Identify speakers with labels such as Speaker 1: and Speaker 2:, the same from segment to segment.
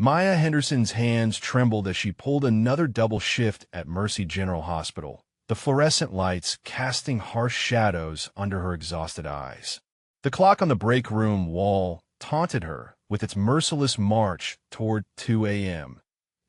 Speaker 1: Maya Henderson's hands trembled as she pulled another double shift at Mercy General Hospital, the fluorescent lights casting harsh shadows under her exhausted eyes. The clock on the break room wall taunted her with its merciless march toward 2 a.m.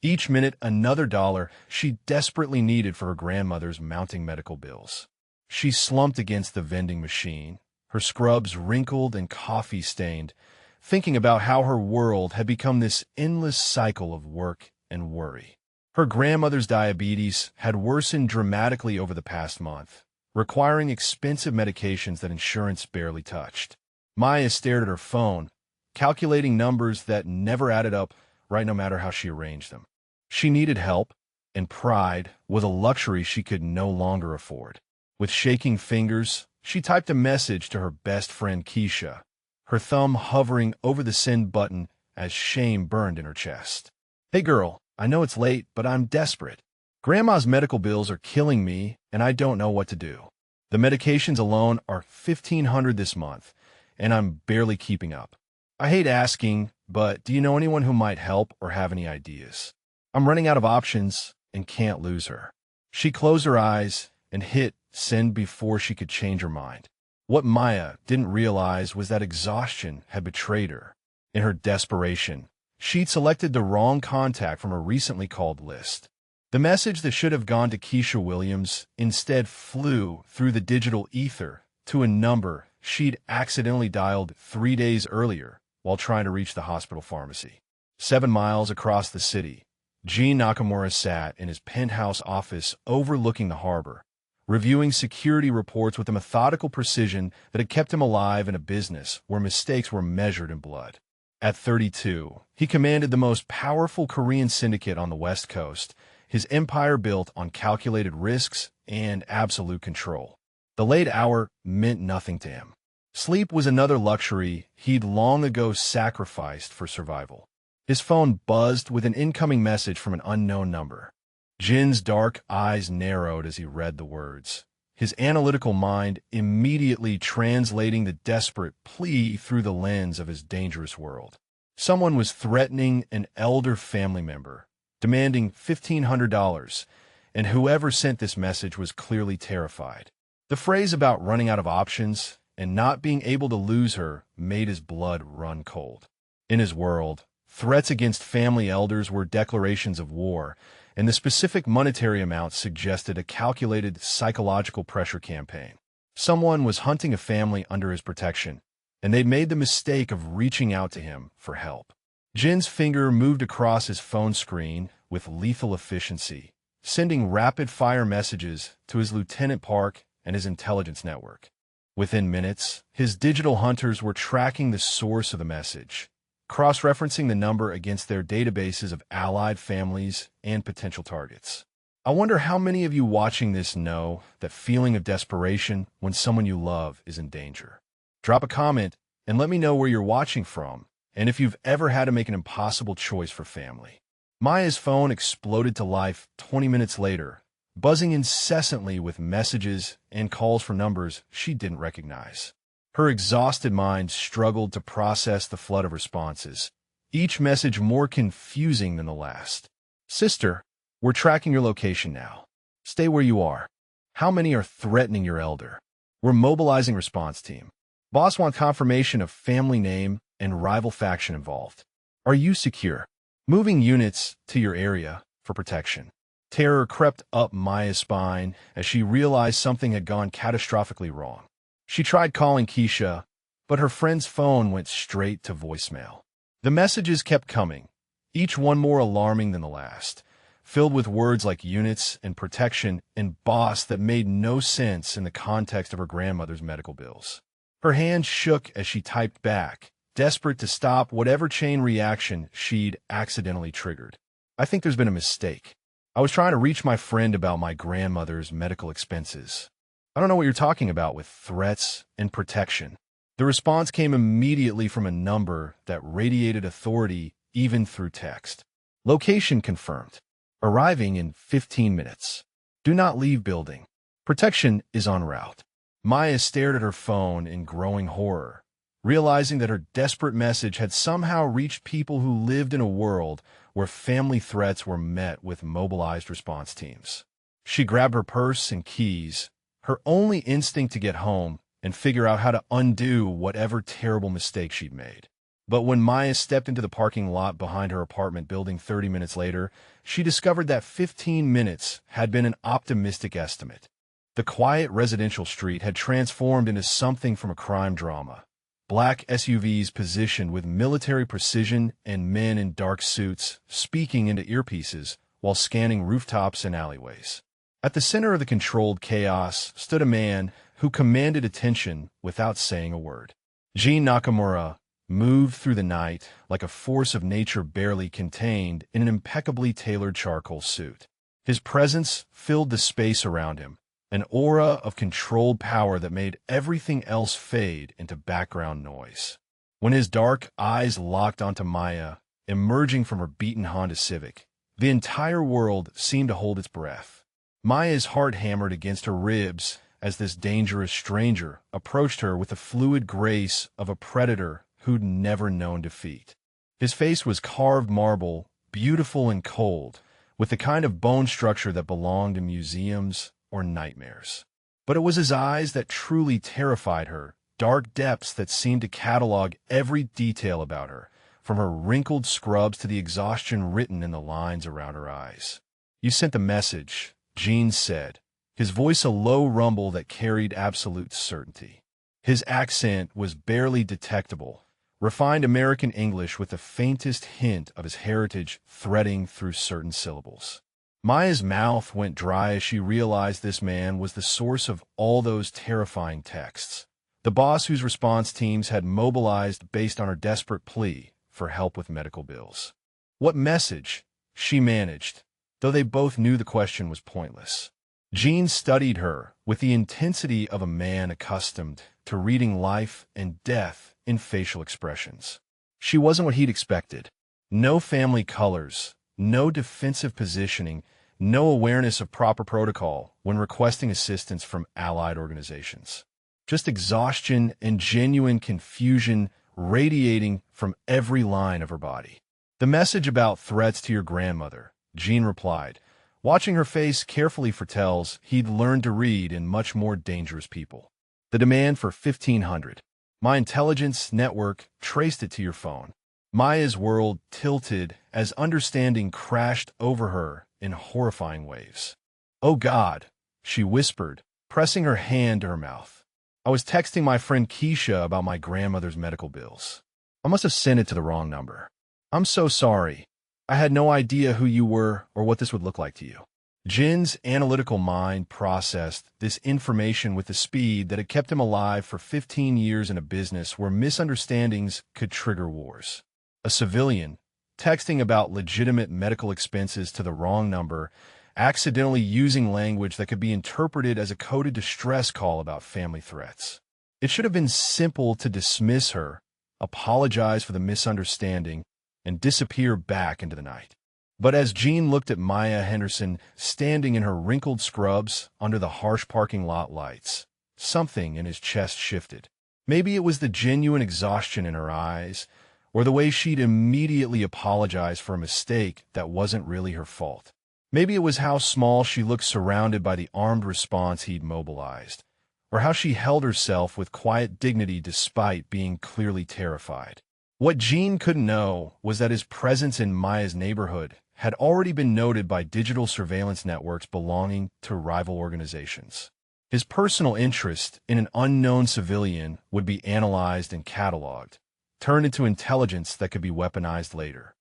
Speaker 1: Each minute another dollar she desperately needed for her grandmother's mounting medical bills. She slumped against the vending machine, her scrubs wrinkled and coffee-stained, thinking about how her world had become this endless cycle of work and worry. Her grandmother's diabetes had worsened dramatically over the past month, requiring expensive medications that insurance barely touched. Maya stared at her phone, calculating numbers that never added up right no matter how she arranged them. She needed help, and pride was a luxury she could no longer afford. With shaking fingers, she typed a message to her best friend Keisha, her thumb hovering over the send button as shame burned in her chest. "Hey girl, I know it's late, but I'm desperate. Grandma's medical bills are killing me, and I don't know what to do. The medications alone are $1,500 this month, and I'm barely keeping up. I hate asking, but do you know anyone who might help or have any ideas? I'm running out of options and can't lose her." She closed her eyes and hit send before she could change her mind. What Maya didn't realize was that exhaustion had betrayed her. In her desperation, she'd selected the wrong contact from a recently called list. The message that should have gone to Keisha Williams instead flew through the digital ether to a number she'd accidentally dialed 3 days earlier while trying to reach the hospital pharmacy. 7 miles across the city, Gene Nakamura sat in his penthouse office overlooking the harbor, reviewing security reports with a methodical precision that had kept him alive in a business where mistakes were measured in blood. At 32, he commanded the most powerful Korean syndicate on the West Coast, his empire built on calculated risks and absolute control. The late hour meant nothing to him. Sleep was another luxury he'd long ago sacrificed for survival. His phone buzzed with an incoming message from an unknown number. Jin's dark eyes narrowed as he read the words, his analytical mind immediately translating the desperate plea through the lens of his dangerous world. Someone was threatening an elder family member, demanding $1,500, and whoever sent this message was clearly terrified. The phrase about running out of options and not being able to lose her made his blood run cold. In his world, threats against family elders were declarations of war, and the specific monetary amount suggested a calculated psychological pressure campaign. Someone was hunting a family under his protection, and they'd made the mistake of reaching out to him for help. Jin's finger moved across his phone screen with lethal efficiency, sending rapid-fire messages to his Lieutenant Park and his intelligence network. Within minutes, his digital hunters were tracking the source of the message, cross-referencing the number against their databases of allied families and potential targets. I wonder how many of you watching this know that feeling of desperation when someone you love is in danger. Drop a comment and let me know where you're watching from, and if you've ever had to make an impossible choice for family. Maya's phone exploded to life 20 minutes later, buzzing incessantly with messages and calls from numbers she didn't recognize. Her exhausted mind struggled to process the flood of responses, each message more confusing than the last. "Sister, we're tracking your location now. Stay where you are. How many are threatening your elder? We're mobilizing response team. Boss wants confirmation of family name and rival faction involved. Are you secure? Moving units to your area for protection." Terror crept up Maya's spine as she realized something had gone catastrophically wrong. She tried calling Keisha, but her friend's phone went straight to voicemail. The messages kept coming, each one more alarming than the last, filled with words like units and protection and boss that made no sense in the context of her grandmother's medical bills. Her hand shook as she typed back, desperate to stop whatever chain reaction she'd accidentally triggered. "I think there's been a mistake. I was trying to reach my friend about my grandmother's medical expenses. I don't know what you're talking about with threats and protection." The response came immediately from a number that radiated authority even through text. "Location confirmed. Arriving in 15 minutes. Do not leave building. Protection is en route." Maya stared at her phone in growing horror, realizing that her desperate message had somehow reached people who lived in a world where family threats were met with mobilized response teams. She grabbed her purse and keys, her only instinct to get home and figure out how to undo whatever terrible mistake she'd made. But when Maya stepped into the parking lot behind her apartment building 30 minutes later, she discovered that 15 minutes had been an optimistic estimate. The quiet residential street had transformed into something from a crime drama. Black SUVs positioned with military precision and men in dark suits speaking into earpieces while scanning rooftops and alleyways. At the center of the controlled chaos stood a man who commanded attention without saying a word. Gene Nakamura moved through the night like a force of nature barely contained in an impeccably tailored charcoal suit. His presence filled the space around him, an aura of controlled power that made everything else fade into background noise. When his dark eyes locked onto Maya, emerging from her beaten Honda Civic, the entire world seemed to hold its breath. Maya's heart hammered against her ribs as this dangerous stranger approached her with the fluid grace of a predator who'd never known defeat. His face was carved marble, beautiful and cold, with the kind of bone structure that belonged in museums or nightmares. But it was his eyes that truly terrified her, dark depths that seemed to catalog every detail about her, from her wrinkled scrubs to the exhaustion written in the lines around her eyes. "You sent the message," Gene said, his voice a low rumble that carried absolute certainty. His accent was barely detectable, refined American English with the faintest hint of his heritage threading through certain syllables. Maya's mouth went dry as she realized this man was the source of all those terrifying texts, the boss whose response teams had mobilized based on her desperate plea for help with medical bills. What message? She managed, though they both knew the question was pointless. Gene studied her with the intensity of a man accustomed to reading life and death in facial expressions. She wasn't what he'd expected. No family colors, no defensive positioning, no awareness of proper protocol when requesting assistance from allied organizations. Just exhaustion and genuine confusion radiating from every line of her body. "The message about threats to your grandmother," Gene replied. Watching her face carefully foretells he'd learned to read in much more dangerous people. "The demand for 1,500. My intelligence network traced it to your phone." Maya's world tilted as understanding crashed over her in horrifying waves. "Oh God," she whispered, pressing her hand to her mouth. "I was texting my friend Keisha about my grandmother's medical bills. I must have sent it to the wrong number. I'm so sorry. I had no idea who you were or what this would look like to you." Jin's analytical mind processed this information with the speed that had kept him alive for 15 years in a business where misunderstandings could trigger wars. A civilian, texting about legitimate medical expenses to the wrong number, accidentally using language that could be interpreted as a coded distress call about family threats. It should have been simple to dismiss her, apologize for the misunderstanding, and disappear back into the night. But as Jean looked at Maya Henderson standing in her wrinkled scrubs under the harsh parking lot lights, something in his chest shifted. Maybe it was the genuine exhaustion in her eyes, or the way she'd immediately apologized for a mistake that wasn't really her fault. Maybe it was how small she looked surrounded by the armed response he'd mobilized, or how she held herself with quiet dignity despite being clearly terrified. What Gene couldn't know was that his presence in Maya's neighborhood had already been noted by digital surveillance networks belonging to rival organizations. His personal interest in an unknown civilian would be analyzed and cataloged, turned into intelligence that could be weaponized later.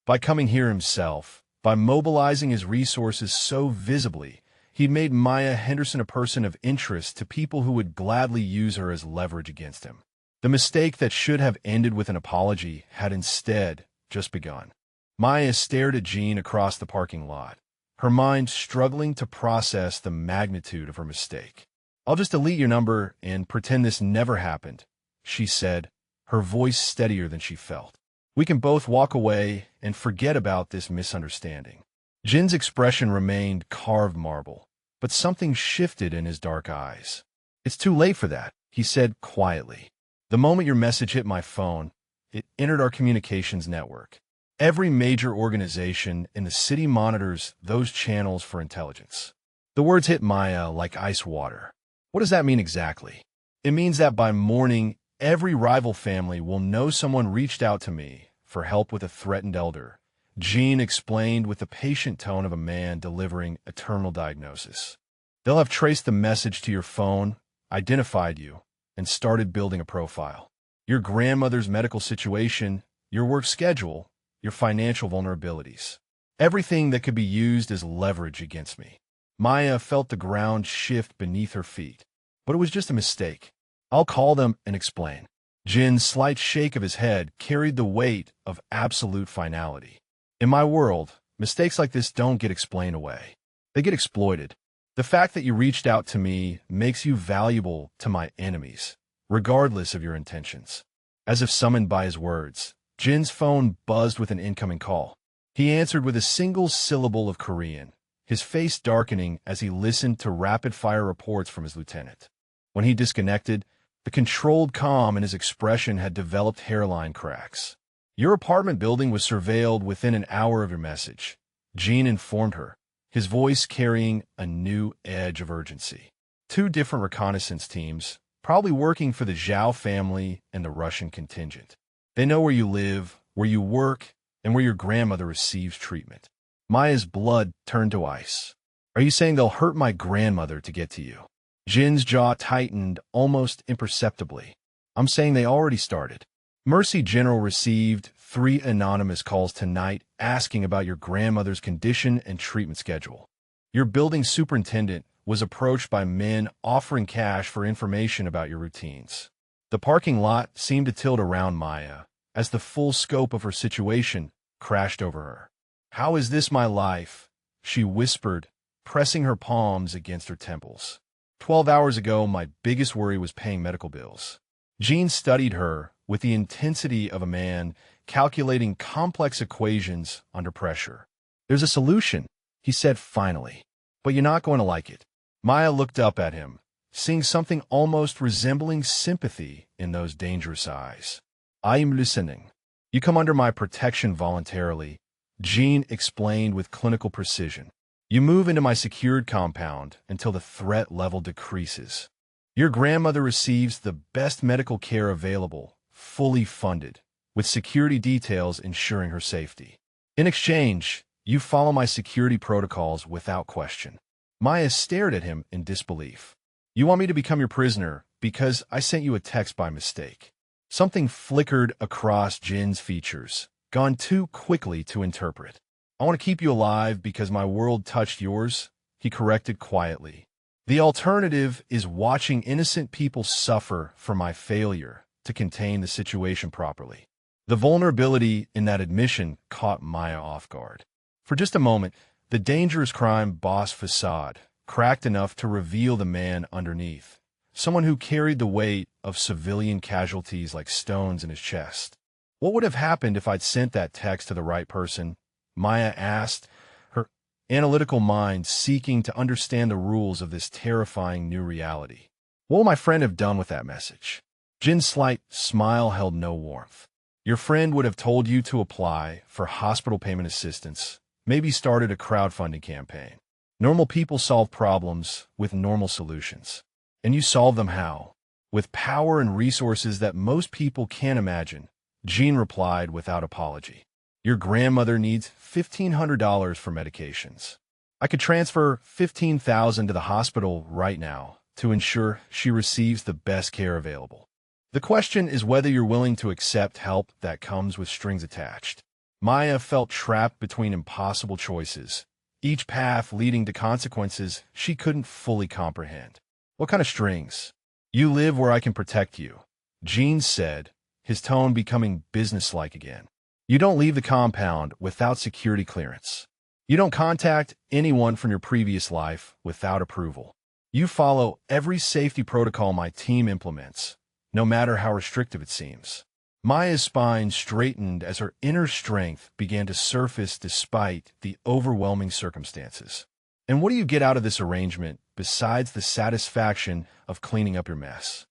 Speaker 1: By coming here himself, by mobilizing his resources so visibly, he'd made Maya Henderson a person of interest to people who would gladly use her as leverage against him. The mistake that should have ended with an apology had instead just begun. Maya stared at Gene across the parking lot, her mind struggling to process the magnitude of her mistake. "I'll just delete your number and pretend this never happened," she said, her voice steadier than she felt. "We can both walk away and forget about this misunderstanding." Jin's expression remained carved marble, but something shifted in his dark eyes. "It's too late for that," he said quietly. The moment your message hit my phone, it entered our communications network. Every major organization in the city monitors those channels for intelligence. The words hit Maya like ice water. What does that mean exactly? It means that by morning, every rival family will know someone reached out to me for help with a threatened elder. Jean explained with the patient tone of a man delivering a terminal diagnosis. They'll have traced the message to your phone, identified you, and started building a profile. Your grandmother's medical situation, your work schedule, your financial vulnerabilities. Everything that could be used as leverage against me. Maya felt the ground shift beneath her feet. But it was just a mistake. I'll call them and explain. Jin's slight shake of his head carried the weight of absolute finality. In my world, mistakes like this don't get explained away. They get exploited. The fact that you reached out to me makes you valuable to my enemies, regardless of your intentions. As if summoned by his words, Jin's phone buzzed with an incoming call. He answered with a single syllable of Korean, his face darkening as he listened to rapid-fire reports from his lieutenant. When he disconnected, the controlled calm in his expression had developed hairline cracks. Your apartment building was surveilled within an hour of your message, Jean informed her, his voice carrying a new edge of urgency. 2 different reconnaissance teams, probably working for the Zhao family and the Russian contingent. They know where you live, where you work, and where your grandmother receives treatment. Maya's blood turned to ice. Are you saying they'll hurt my grandmother to get to you? Jin's jaw tightened almost imperceptibly. I'm saying they already started. Mercy General received 3 anonymous calls tonight asking about your grandmother's condition and treatment schedule. Your building superintendent was approached by men offering cash for information about your routines. The parking lot seemed to tilt around Maya as the full scope of her situation crashed over her. How is this my life? She whispered, pressing her palms against her temples. 12 hours ago, my biggest worry was paying medical bills. Jean studied her with the intensity of a man calculating complex equations under pressure. There's a solution, he said finally, but you're not going to like it. Maya looked up at him, seeing something almost resembling sympathy in those dangerous eyes. I am listening. You come under my protection voluntarily, Jean explained with clinical precision. You move into my secured compound until the threat level decreases. Your grandmother receives the best medical care available, fully funded, with security details ensuring her safety. In exchange, you follow my security protocols without question. Maya stared at him in disbelief. You want me to become your prisoner because I sent you a text by mistake. Something flickered across Jin's features, gone too quickly to interpret. I want to keep you alive because my world touched yours, he corrected quietly. The alternative is watching innocent people suffer for my failure to contain the situation properly. The vulnerability in that admission caught Maya off guard. For just a moment, the dangerous crime boss facade cracked enough to reveal the man underneath, someone who carried the weight of civilian casualties like stones in his chest. What would have happened if I'd sent that text to the right person? Maya asked, her analytical mind seeking to understand the rules of this terrifying new reality. What will my friend have done with that message? Jin's slight smile held no warmth. Your friend would have told you to apply for hospital payment assistance, maybe started a crowdfunding campaign. Normal people solve problems with normal solutions. And you solve them how? With power and resources that most people can't imagine, Jean replied without apology. Your grandmother needs $1,500 for medications. I could transfer $15,000 to the hospital right now to ensure she receives the best care available. The question is whether you're willing to accept help that comes with strings attached. Maya felt trapped between impossible choices, each path leading to consequences she couldn't fully comprehend. What kind of strings? You live where I can protect you, Jean said, his tone becoming businesslike again. You don't leave the compound without security clearance. You don't contact anyone from your previous life without approval. You follow every safety protocol my team implements, no matter how restrictive it seems. Maya's spine straightened as her inner strength began to surface despite the overwhelming circumstances. And what do you get out of this arrangement besides the satisfaction of cleaning up your mess?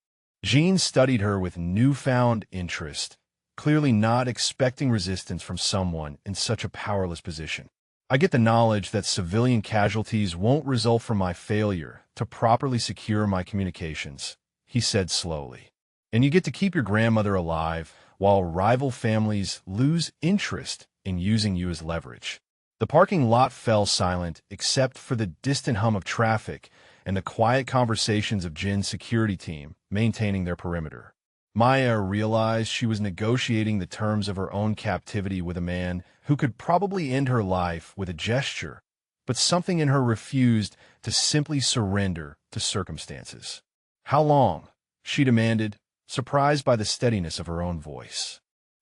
Speaker 1: Jean studied her with newfound interest, clearly not expecting resistance from someone in such a powerless position. I get the knowledge that civilian casualties won't result from my failure to properly secure my communications, he said slowly. And you get to keep your grandmother alive while rival families lose interest in using you as leverage. The parking lot fell silent except for the distant hum of traffic and the quiet conversations of Jin's security team maintaining their perimeter. Maya realized she was negotiating the terms of her own captivity with a man who could probably end her life with a gesture, but something in her refused to simply surrender to circumstances. "How long?" she demanded, surprised by the steadiness of her own voice.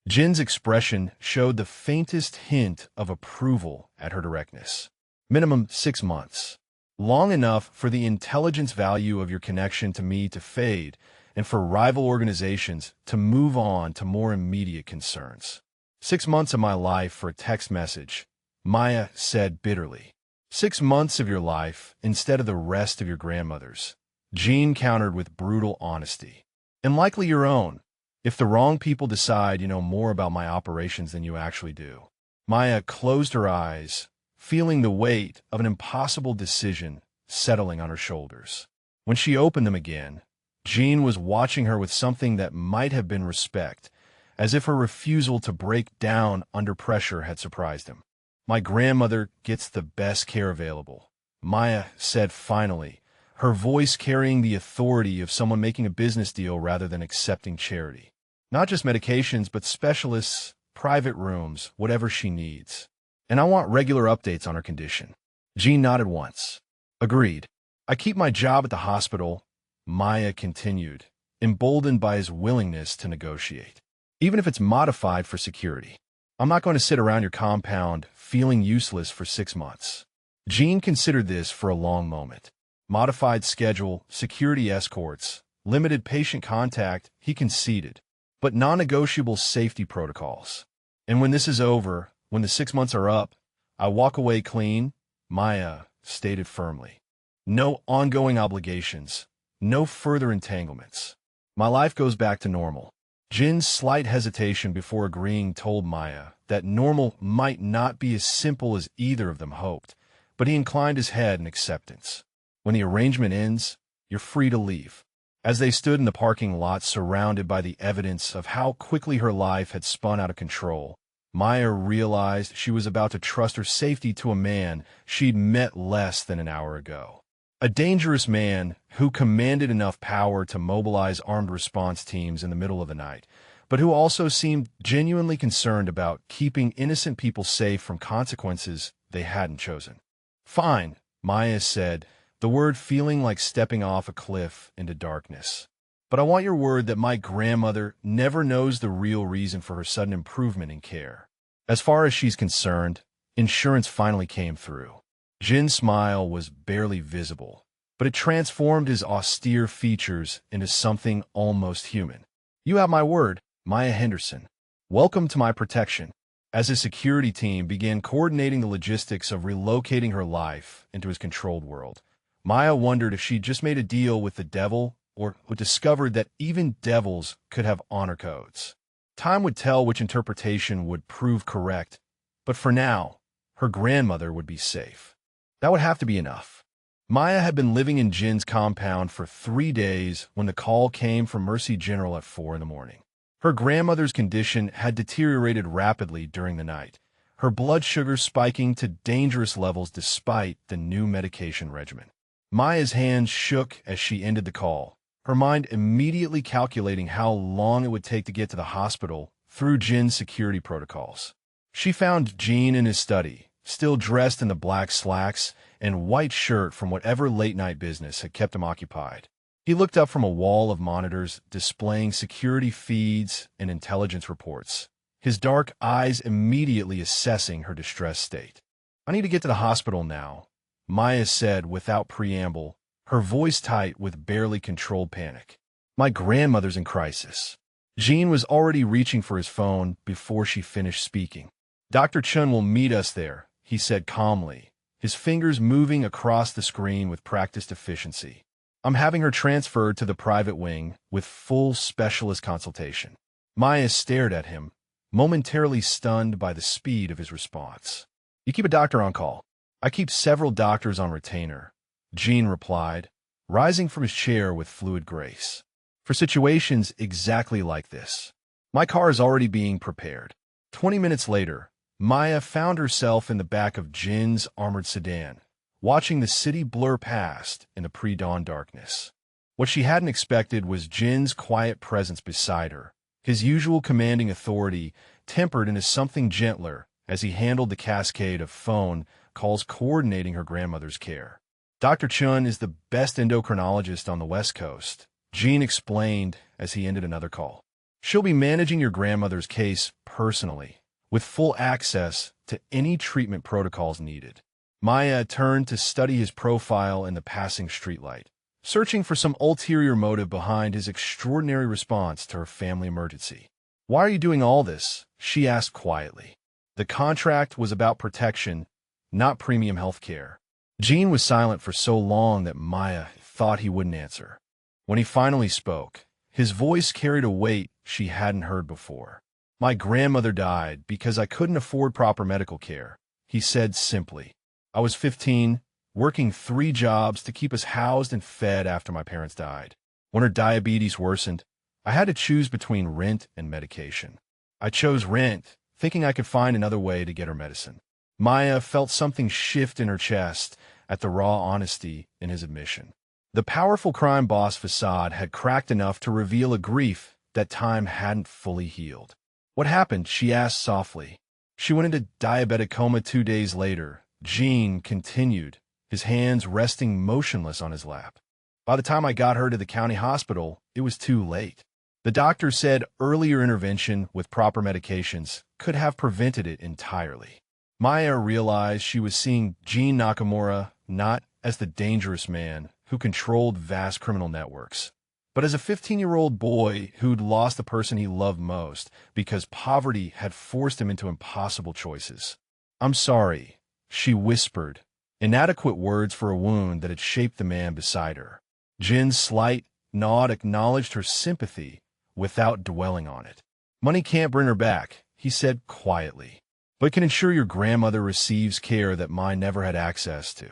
Speaker 1: Jin's expression showed the faintest hint of approval at her directness. "Minimum 6 months. Long enough for the intelligence value of your connection to me to fade, and for rival organizations to move on to more immediate concerns." 6 months of my life for a text message, Maya said bitterly. 6 months of your life instead of the rest of your grandmother's, Jean countered with brutal honesty. "And likely your own, if the wrong people decide you know more about my operations than you actually do." Maya closed her eyes, feeling the weight of an impossible decision settling on her shoulders. When she opened them again, Jean was watching her with something that might have been respect, as if her refusal to break down under pressure had surprised him. "My grandmother gets the best care available," Maya said finally, her voice carrying the authority of someone making a business deal rather than accepting charity. "Not just medications, but specialists, private rooms, whatever she needs. And I want regular updates on her condition." Jean nodded once. "Agreed. I keep my job at the hospital," Maya continued, emboldened by his willingness to negotiate. "Even if it's modified for security. I'm not going to sit around your compound feeling useless for 6 months." Jean considered this for a long moment. Modified schedule, security escorts, limited patient contact, he conceded, but non-negotiable safety protocols. "And when this is over, when the 6 months are up, I walk away clean," Maya stated firmly. "No ongoing obligations, no further entanglements. My life goes back to normal." Jin's slight hesitation before agreeing told Maya that normal might not be as simple as either of them hoped, but he inclined his head in acceptance. "When the arrangement ends, you're free to leave." As they stood in the parking lot surrounded by the evidence of how quickly her life had spun out of control, Maya realized she was about to trust her safety to a man she'd met less than an hour ago. A dangerous man who commanded enough power to mobilize armed response teams in the middle of the night, but who also seemed genuinely concerned about keeping innocent people safe from consequences they hadn't chosen. "Fine," Maya said, the word feeling like stepping off a cliff into darkness. "But I want your word that my grandmother never knows the real reason for her sudden improvement in care." As far as she's concerned, insurance finally came through. Jin's smile was barely visible, but it transformed his austere features into something almost human. "You have my word, Maya Henderson. Welcome to my protection." As his security team began coordinating the logistics of relocating her life into his controlled world, Maya wondered if she'd just made a deal with the devil or discovered that even devils could have honor codes. Time would tell which interpretation would prove correct, but for now, her grandmother would be safe. That would have to be enough. Maya had been living in Jin's compound for 3 days when the call came from Mercy General at 4 in the morning. Her grandmother's condition had deteriorated rapidly during the night, her blood sugar spiking to dangerous levels despite the new medication regimen. Maya's hands shook as she ended the call, her mind immediately calculating how long it would take to get to the hospital through Jin's security protocols. She found Jean in his study, still dressed in the black slacks and white shirt from whatever late-night business had kept him occupied. He looked up from a wall of monitors displaying security feeds and intelligence reports, his dark eyes immediately assessing her distressed state. "I need to get to the hospital now," Maya said without preamble, her voice tight with barely controlled panic. "My grandmother's in crisis." Jean was already reaching for his phone before she finished speaking. "Dr. Chun will meet us there," he said calmly, his fingers moving across the screen with practiced efficiency. I'm having her transferred to the private wing with full specialist consultation. Maya stared at him, momentarily stunned by the speed of his response. You keep a doctor on call. I keep several doctors on retainer, Jean replied, rising from his chair with fluid grace. For situations exactly like this. My car is already being prepared. 20 minutes later, Maya found herself in the back of Jin's armored sedan, watching the city blur past in the pre-dawn darkness. What she hadn't expected was Jin's quiet presence beside her, his usual commanding authority tempered into something gentler as he handled the cascade of phone calls coordinating her grandmother's care. Dr. Chun is the best endocrinologist on the West Coast, Jean explained as he ended another call. She'll be managing your grandmother's case personally, with full access to any treatment protocols needed. Maya turned to study his profile in the passing streetlight, searching for some ulterior motive behind his extraordinary response to her family emergency. Why are you doing all this? She asked quietly. The contract was about protection, not premium health care. Jean was silent for so long that Maya thought he wouldn't answer. When he finally spoke, his voice carried a weight she hadn't heard before. My grandmother died because I couldn't afford proper medical care, he said simply. I was 15, working 3 jobs to keep us housed and fed after my parents died. When her diabetes worsened, I had to choose between rent and medication. I chose rent, thinking I could find another way to get her medicine. Maya felt something shift in her chest at the raw honesty in his admission. The powerful crime boss facade had cracked enough to reveal a grief that time hadn't fully healed. What happened? She asked softly. She went into diabetic coma 2 days later. Jean continued, his hands resting motionless on his lap. By the time I got her to the county hospital, it was too late. The doctor said earlier intervention with proper medications could have prevented it entirely. Maya realized she was seeing Jean Nakamura not as the dangerous man who controlled vast criminal networks, but as a 15-year-old boy who'd lost the person he loved most because poverty had forced him into impossible choices. I'm sorry, she whispered, inadequate words for a wound that had shaped the man beside her. Jin's slight nod acknowledged her sympathy without dwelling on it. Money can't bring her back, he said quietly, but can ensure your grandmother receives care that mine never had access to.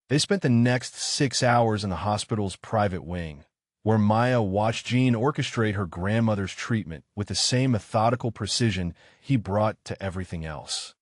Speaker 1: They spent the next 6 hours in the hospital's private wing, where Maya watched Jean orchestrate her grandmother's treatment with the same methodical precision he brought to everything else.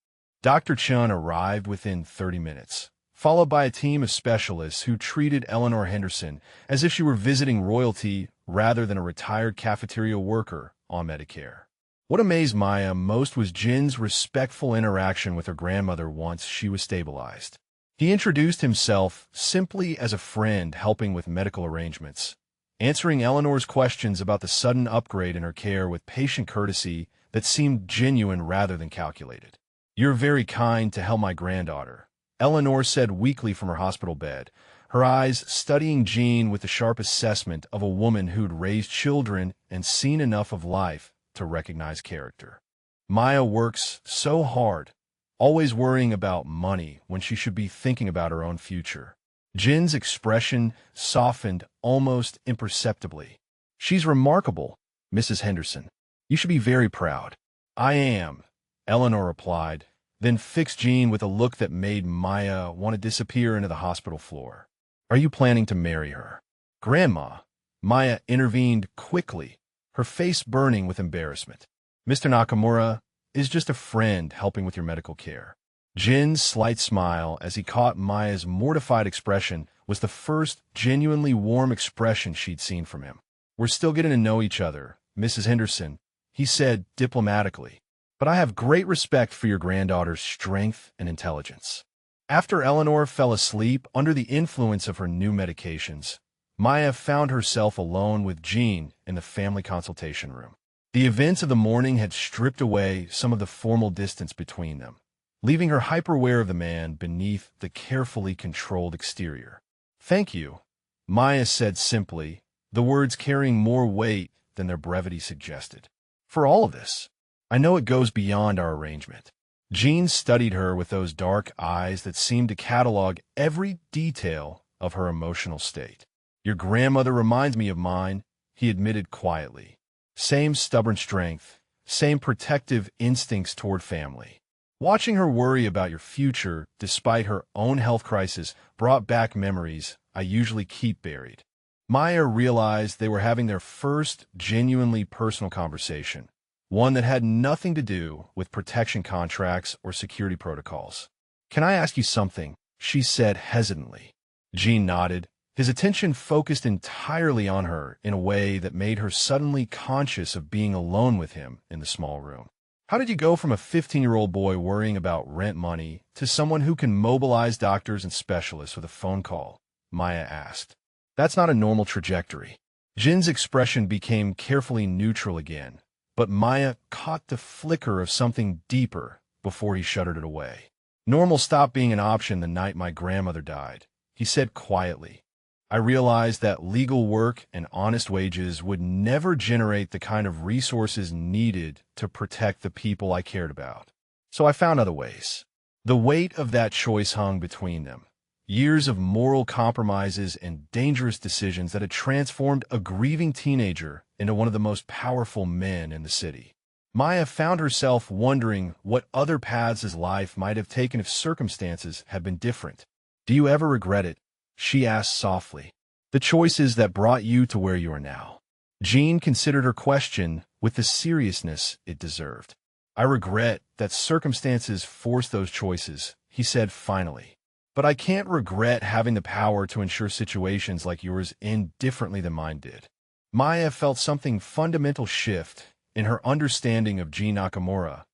Speaker 1: Dr. Chun arrived within 30 minutes, followed by a team of specialists who treated Eleanor Henderson as if she were visiting royalty rather than a retired cafeteria worker on Medicare. What amazed Maya most was Jin's respectful interaction with her grandmother once she was stabilized. He introduced himself simply as a friend helping with medical arrangements, answering Eleanor's questions about the sudden upgrade in her care with patient courtesy that seemed genuine rather than calculated. You're very kind to help my granddaughter, Eleanor said weakly from her hospital bed, her eyes studying Jean with the sharp assessment of a woman who'd raised children and seen enough of life to recognize character. Maya works so hard, always worrying about money when she should be thinking about her own future. Jin's expression softened almost imperceptibly. She's remarkable, Mrs. Henderson. You should be very proud. I am, Eleanor replied, then fixed Jean with a look that made Maya want to disappear into the hospital floor. Are you planning to marry her? Grandma, Maya intervened quickly, her face burning with embarrassment. Mr. Nakamura is just a friend helping with your medical care. Jin's slight smile as he caught Maya's mortified expression was the first genuinely warm expression she'd seen from him. We're still getting to know each other, Mrs. Henderson, he said diplomatically, but I have great respect for your granddaughter's strength and intelligence. After Eleanor fell asleep under the influence of her new medications, Maya found herself alone with Jean in the family consultation room. The events of the morning had stripped away some of the formal distance between them, leaving her hyper-aware of the man beneath the carefully controlled exterior. Thank you, Maya said simply, the words carrying more weight than their brevity suggested. For all of this, I know it goes beyond our arrangement. Jean studied her with those dark eyes that seemed to catalog every detail of her emotional state. Your grandmother reminds me of mine, he admitted quietly. Same stubborn strength, same protective instincts toward family. Watching her worry about your future, despite her own health crisis, brought back memories I usually keep buried. Maya realized they were having their first genuinely personal conversation, one that had nothing to do with protection contracts or security protocols. "Can I ask you something?" she said hesitantly. Gene nodded, his attention focused entirely on her in a way that made her suddenly conscious of being alone with him in the small room. "How did you go from a 15-year-old boy worrying about rent money to someone who can mobilize doctors and specialists with a phone call?" Maya asked. "That's not a normal trajectory." Jin's expression became carefully neutral again, but Maya caught the flicker of something deeper before he shuttered it away. "Normal stopped being an option the night my grandmother died," he said quietly. "I realized that legal work and honest wages would never generate the kind of resources needed to protect the people I cared about. So I found other ways." The weight of that choice hung between them. Years of moral compromises and dangerous decisions that had transformed a grieving teenager into one of the most powerful men in the city. Maya found herself wondering what other paths his life might have taken if circumstances had been different. "Do you ever regret it?" she asked softly. "The choices that brought you to where you are now?" Jean considered her question with the seriousness it deserved. "I regret that circumstances forced those choices," he said finally. "But I can't regret having the power to ensure situations like yours end differently than mine did." Maya felt something fundamental shift in her understanding of Gene Nakamura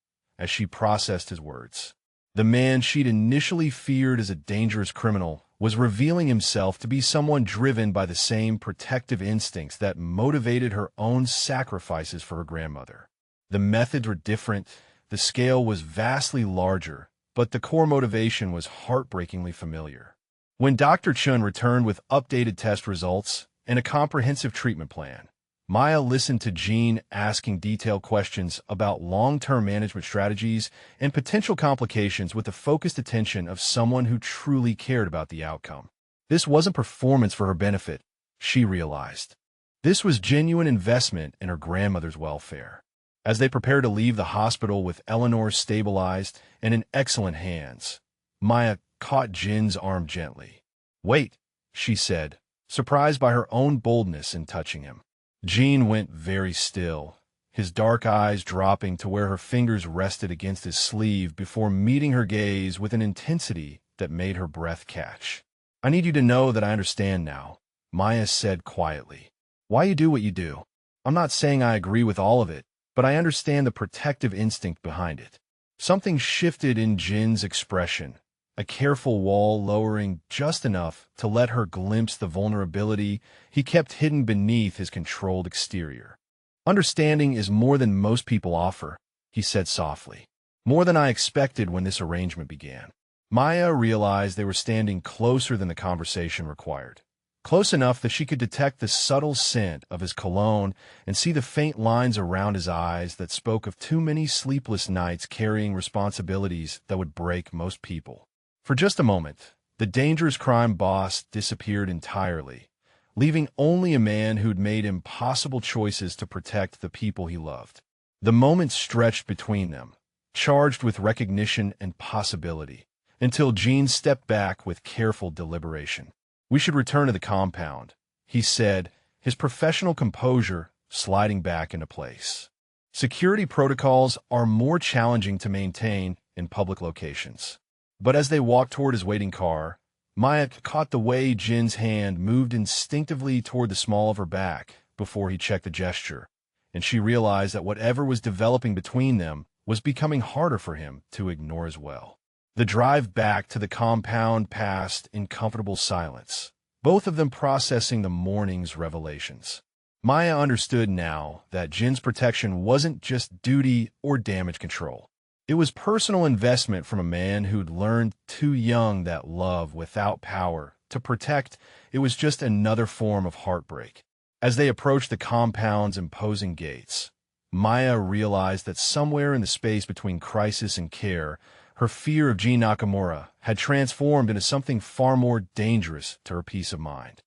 Speaker 1: as she processed his words. The man she'd initially feared as a dangerous criminal was revealing himself to be someone driven by the same protective instincts that motivated her own sacrifices for her grandmother. The methods were different, the scale was vastly larger, but the core motivation was heartbreakingly familiar. When Dr. Chun returned with updated test results and a comprehensive treatment plan, Maya listened to Jean asking detailed questions about long-term management strategies and potential complications with the focused attention of someone who truly cared about the outcome. This wasn't performance for her benefit, she realized. This was genuine investment in her grandmother's welfare. As they prepared to leave the hospital with Eleanor stabilized and in excellent hands, Maya caught Jin's arm gently. "Wait," she said, surprised by her own boldness in touching him. Jean went very still, his dark eyes dropping to where her fingers rested against his sleeve before meeting her gaze with an intensity that made her breath catch. "I need you to know that I understand now," Maya said quietly. "Why you do what you do. I'm not saying I agree with all of it, but I understand the protective instinct behind it." Something shifted in Jin's expression, a careful wall lowering just enough to let her glimpse the vulnerability he kept hidden beneath his controlled exterior. "Understanding is more than most people offer," he said softly. "More than I expected when this arrangement began." Maya realized they were standing closer than the conversation required. Close enough that she could detect the subtle scent of his cologne and see the faint lines around his eyes that spoke of too many sleepless nights carrying responsibilities that would break most people. For just a moment, the dangerous crime boss disappeared entirely, leaving only a man who'd made impossible choices to protect the people he loved. The moment stretched between them, charged with recognition and possibility, until Jean stepped back with careful deliberation. "We should return to the compound," he said, his professional composure sliding back into place. "Security protocols are more challenging to maintain in public locations." But as they walked toward his waiting car, Maya caught the way Jin's hand moved instinctively toward the small of her back before he checked the gesture, and she realized that whatever was developing between them was becoming harder for him to ignore as well. The drive back to the compound passed in comfortable silence, both of them processing the morning's revelations. Maya understood now that Jin's protection wasn't just duty or damage control. It was personal investment from a man who'd learned too young that love without power to protect, it was just another form of heartbreak. As they approached the compound's imposing gates, Maya realized that somewhere in the space between crisis and care, her fear of Gene Nakamura had transformed into something far more dangerous to her peace of mind.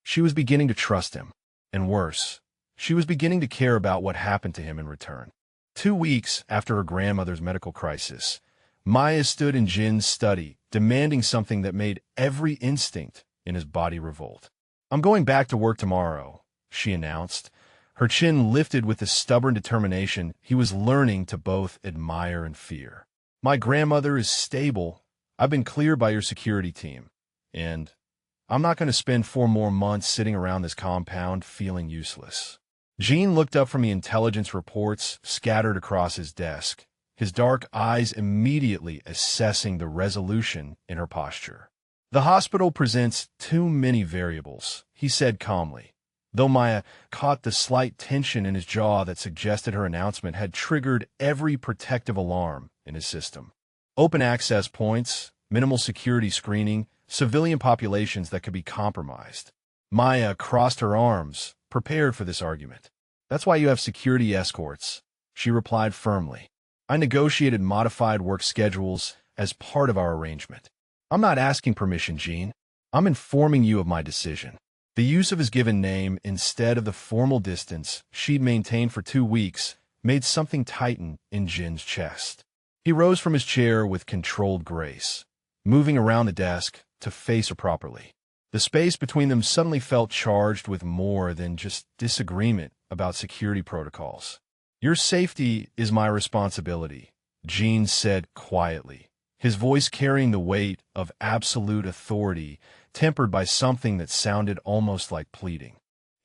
Speaker 1: She was beginning to trust him. And worse, she was beginning to care about what happened to him in return. 2 weeks after her grandmother's medical crisis, Maya stood in Jin's study, demanding something that made every instinct in his body revolt. "I'm going back to work tomorrow," she announced, her chin lifted with the stubborn determination he was learning to both admire and fear. "My grandmother is stable. I've been cleared by your security team. And I'm not going to spend 4 more months sitting around this compound feeling useless." Jin looked up from the intelligence reports scattered across his desk, his dark eyes immediately assessing the resolution in her posture. "The hospital presents too many variables," he said calmly, though Maya caught the slight tension in his jaw that suggested her announcement had triggered every protective alarm in his system. "Open access points, minimal security screening, civilian populations that could be compromised." Maya crossed her arms, prepared for this argument. "That's why you have security escorts," she replied firmly. "I negotiated modified work schedules as part of our arrangement." "I'm not asking permission, Jean. I'm informing you of my decision." The use of his given name instead of the formal distance she'd maintained for 2 weeks made something tighten in Jin's chest. He rose from his chair with controlled grace, moving around the desk to face her properly. The space between them suddenly felt charged with more than just disagreement about security protocols. "Your safety is my responsibility," Jean said quietly, his voice carrying the weight of absolute authority, tempered by something that sounded almost like pleading.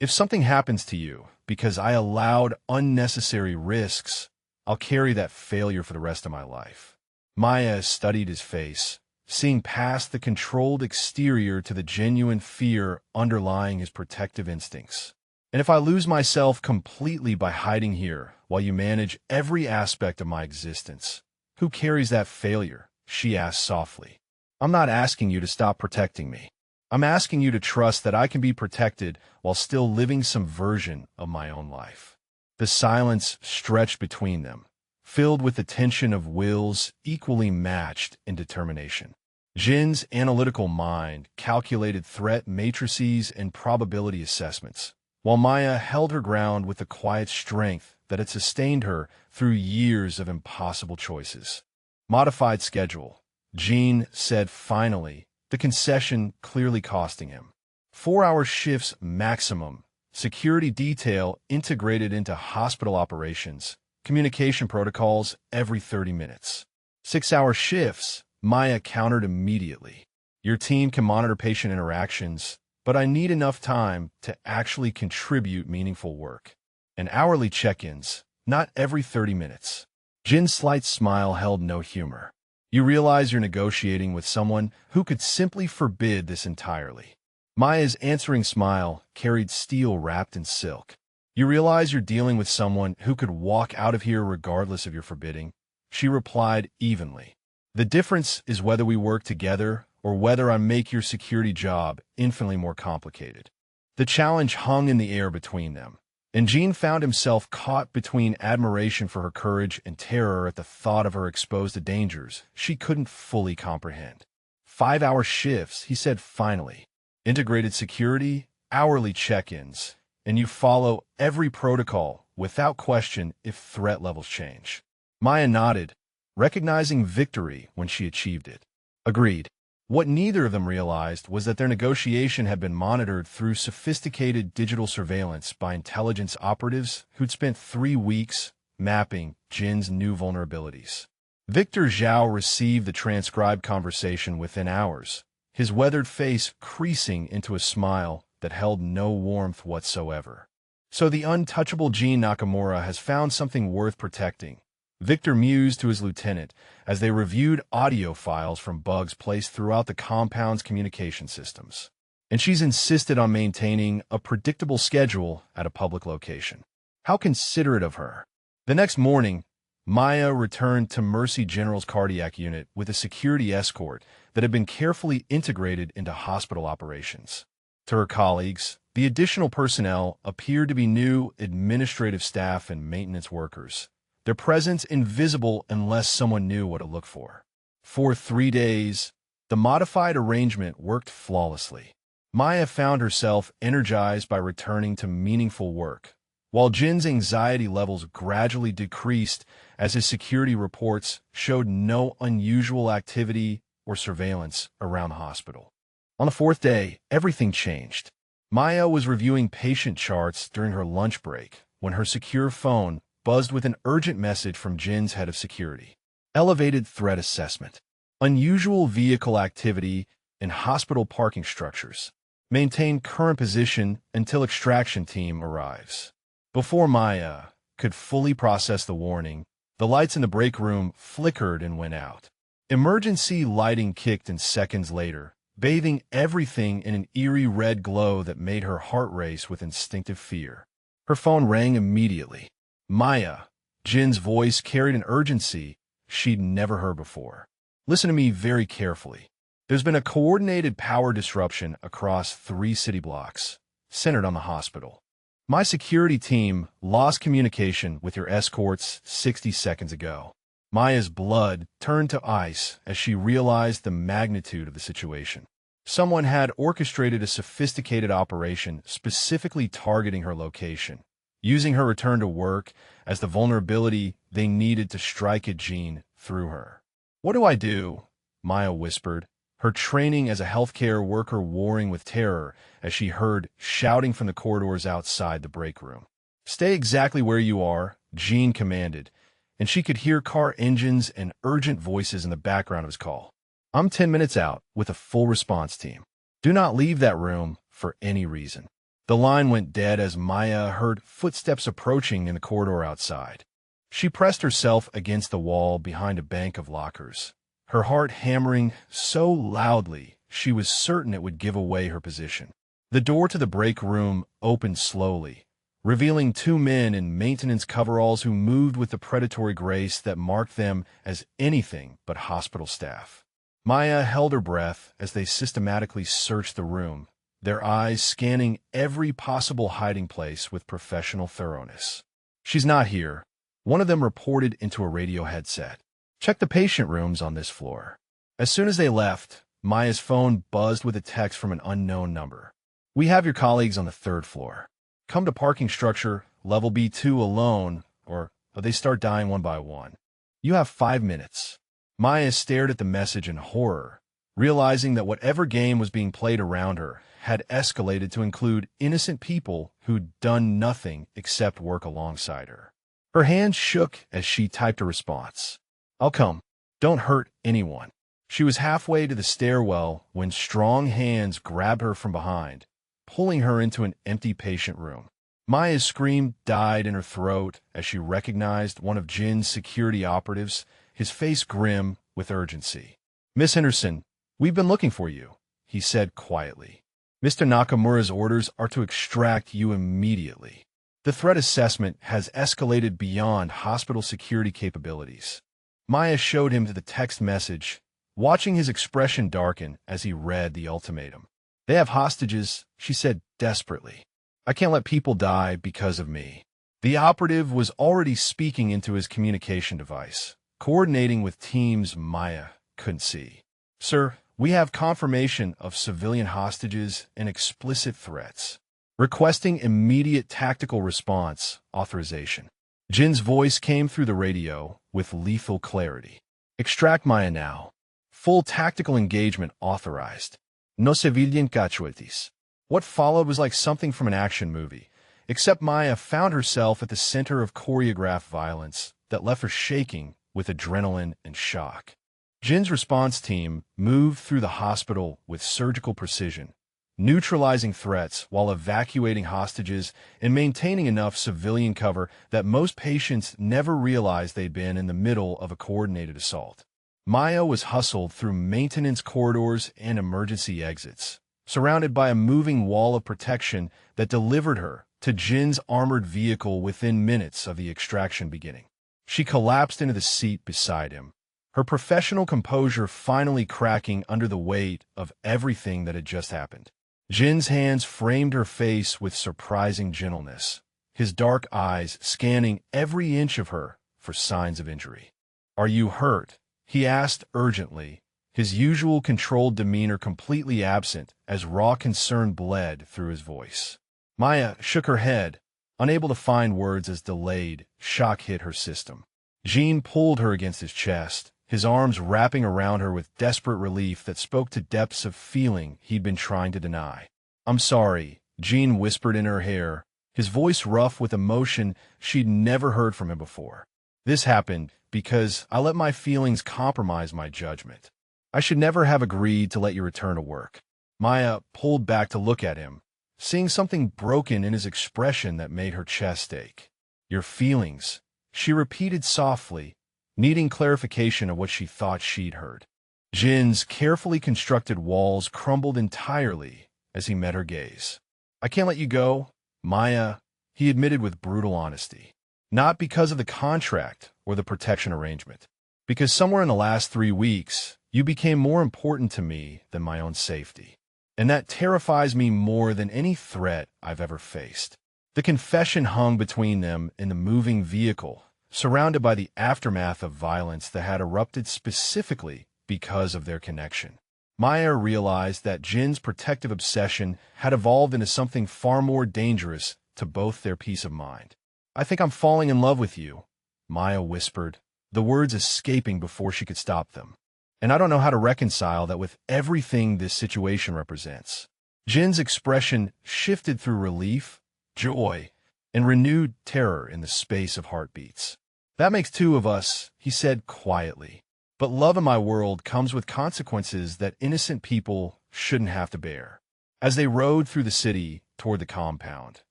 Speaker 1: "If something happens to you because I allowed unnecessary risks, I'll carry that failure for the rest of my life." Maya studied his face, seeing past the controlled exterior to the genuine fear underlying his protective instincts. "And if I lose myself completely by hiding here while you manage every aspect of my existence, who carries that failure?" she asked softly. "I'm not asking you to stop protecting me. I'm asking you to trust that I can be protected while still living some version of my own life." The silence stretched between them, filled with the tension of wills equally matched in determination. Jin's analytical mind calculated threat matrices and probability assessments, while Maya held her ground with the quiet strength that had sustained her through years of impossible choices. "Modified schedule," Jin said finally, the concession clearly costing him. 4-hour shifts maximum, security detail integrated into hospital operations, communication protocols every 30 minutes. 6-hour shifts, Maya countered immediately. "Your team can monitor patient interactions, but I need enough time to actually contribute meaningful work. And hourly check-ins, not every 30 minutes. Jin's slight smile held no humor. "You realize you're negotiating with someone who could simply forbid this entirely." Maya's answering smile carried steel wrapped in silk. "You realize you're dealing with someone who could walk out of here regardless of your forbidding?" She replied evenly. "The difference is whether we work together or whether I make your security job infinitely more complicated." The challenge hung in the air between them, and Jean found himself caught between admiration for her courage and terror at the thought of her exposed to dangers she couldn't fully comprehend. 5-hour shifts, he said finally. "Integrated security, hourly check-ins, and you follow every protocol without question if threat levels change." Maya nodded, recognizing victory when she achieved it. "Agreed." What neither of them realized was that their negotiation had been monitored through sophisticated digital surveillance by intelligence operatives who'd spent 3 weeks mapping Jin's new vulnerabilities. Victor Zhao received the transcribed conversation within hours, his weathered face creasing into a smile that held no warmth whatsoever. "So the untouchable Jin Nakamura has found something worth protecting," Victor mused to his lieutenant as they reviewed audio files from bugs placed throughout the compound's communication systems. "And she's insisted on maintaining a predictable schedule at a public location. How considerate of her." The next morning, Maya returned to Mercy General's cardiac unit with a security escort that had been carefully integrated into hospital operations. To her colleagues, the additional personnel appeared to be new administrative staff and maintenance workers, their presence invisible unless someone knew what to look for. For 3 days, the modified arrangement worked flawlessly. Maya found herself energized by returning to meaningful work, while Jin's anxiety levels gradually decreased as his security reports showed no unusual activity or surveillance around the hospital. On the fourth day, everything changed. Maya was reviewing patient charts during her lunch break when her secure phone buzzed with an urgent message from Jin's head of security. Elevated threat assessment. Unusual vehicle activity in hospital parking structures. Maintain current position until extraction team arrives. Before Maya could fully process the warning, the lights in the break room flickered and went out. Emergency lighting kicked in seconds later, bathing everything in an eerie red glow that made her heart race with instinctive fear. Her phone rang immediately. Maya, Jin's voice carried an urgency she'd never heard before. Listen to me very carefully. There's been a coordinated power disruption across 3 city blocks, centered on the hospital. My security team lost communication with your escorts 60 seconds ago. Maya's blood turned to ice as she realized the magnitude of the situation. Someone had orchestrated a sophisticated operation specifically targeting her location, using her return to work as the vulnerability they needed to strike at Jean through her. "What do I do?" Maya whispered, her training as a healthcare worker warring with terror as she heard shouting from the corridors outside the break room. "Stay exactly where you are," Jean commanded, and she could hear car engines and urgent voices in the background of his call. "I'm 10 minutes out with a full response team. Do not leave that room for any reason." The line went dead as Maya heard footsteps approaching in the corridor outside. She pressed herself against the wall behind a bank of lockers, her heart hammering so loudly she was certain it would give away her position. The door to the break room opened slowly, revealing 2 men in maintenance coveralls who moved with the predatory grace that marked them as anything but hospital staff. Maya held her breath as they systematically searched the room, their eyes scanning every possible hiding place with professional thoroughness. "She's not here," one of them reported into a radio headset. "Check the patient rooms on this floor." As soon as they left, Maya's phone buzzed with a text from an unknown number. "We have your colleagues on the 3rd floor. Come to parking structure, level B2 alone, or they start dying one by one. You have 5 minutes. Maya stared at the message in horror, realizing that whatever game was being played around her had escalated to include innocent people who'd done nothing except work alongside her. Her hands shook as she typed a response. "I'll come. Don't hurt anyone." She was halfway to the stairwell when strong hands grabbed her from behind, pulling her into an empty patient room. Maya's scream died in her throat as she recognized one of Jin's security operatives, his face grim with urgency. "Miss Henderson, we've been looking for you," he said quietly. "Mr. Nakamura's orders are to extract you immediately. The threat assessment has escalated beyond hospital security capabilities." Maya showed him the text message, watching his expression darken as he read the ultimatum. "They have hostages," she said desperately. "I can't let people die because of me." The operative was already speaking into his communication device, coordinating with teams Maya couldn't see. "Sir, we have confirmation of civilian hostages and explicit threats. Requesting immediate tactical response authorization." Jin's voice came through the radio with lethal clarity. "Extract Maya now. Full tactical engagement authorized. No civilian casualties." What followed was like something from an action movie, except Maya found herself at the center of choreographed violence that left her shaking with adrenaline and shock. Jin's response team moved through the hospital with surgical precision, neutralizing threats while evacuating hostages and maintaining enough civilian cover that most patients never realized they'd been in the middle of a coordinated assault. Maya was hustled through maintenance corridors and emergency exits, surrounded by a moving wall of protection that delivered her to Jin's armored vehicle within minutes of the extraction beginning. She collapsed into the seat beside him, her professional composure finally cracking under the weight of everything that had just happened. Jin's hands framed her face with surprising gentleness, his dark eyes scanning every inch of her for signs of injury. "Are you hurt?" he asked urgently, his usual controlled demeanor completely absent as raw concern bled through his voice. Maya shook her head, unable to find words as delayed shock hit her system. Jean pulled her against his chest, his arms wrapping around her with desperate relief that spoke to depths of feeling he'd been trying to deny. "I'm sorry," Jean whispered in her hair, his voice rough with emotion she'd never heard from him before. "This happened because I let my feelings compromise my judgment. I should never have agreed to let you return to work." Maya pulled back to look at him, seeing something broken in his expression that made her chest ache. "Your feelings," she repeated softly, needing clarification of what she thought she'd heard. Jin's carefully constructed walls crumbled entirely as he met her gaze. "I can't let you go, Maya," he admitted with brutal honesty. "Not because of the contract or the protection arrangement. Because somewhere in the last 3 weeks, you became more important to me than my own safety. And that terrifies me more than any threat I've ever faced." The confession hung between them in the moving vehicle, surrounded by the aftermath of violence that had erupted specifically because of their connection. Maya realized that Jin's protective obsession had evolved into something far more dangerous to both their peace of mind. "I think I'm falling in love with you," Maya whispered, the words escaping before she could stop them. "And I don't know how to reconcile that with everything this situation represents." Jin's expression shifted through relief, joy, and renewed terror in the space of heartbeats. "That makes 2 of us," he said quietly. "But love in my world comes with consequences that innocent people shouldn't have to bear." As they rode through the city toward the compound,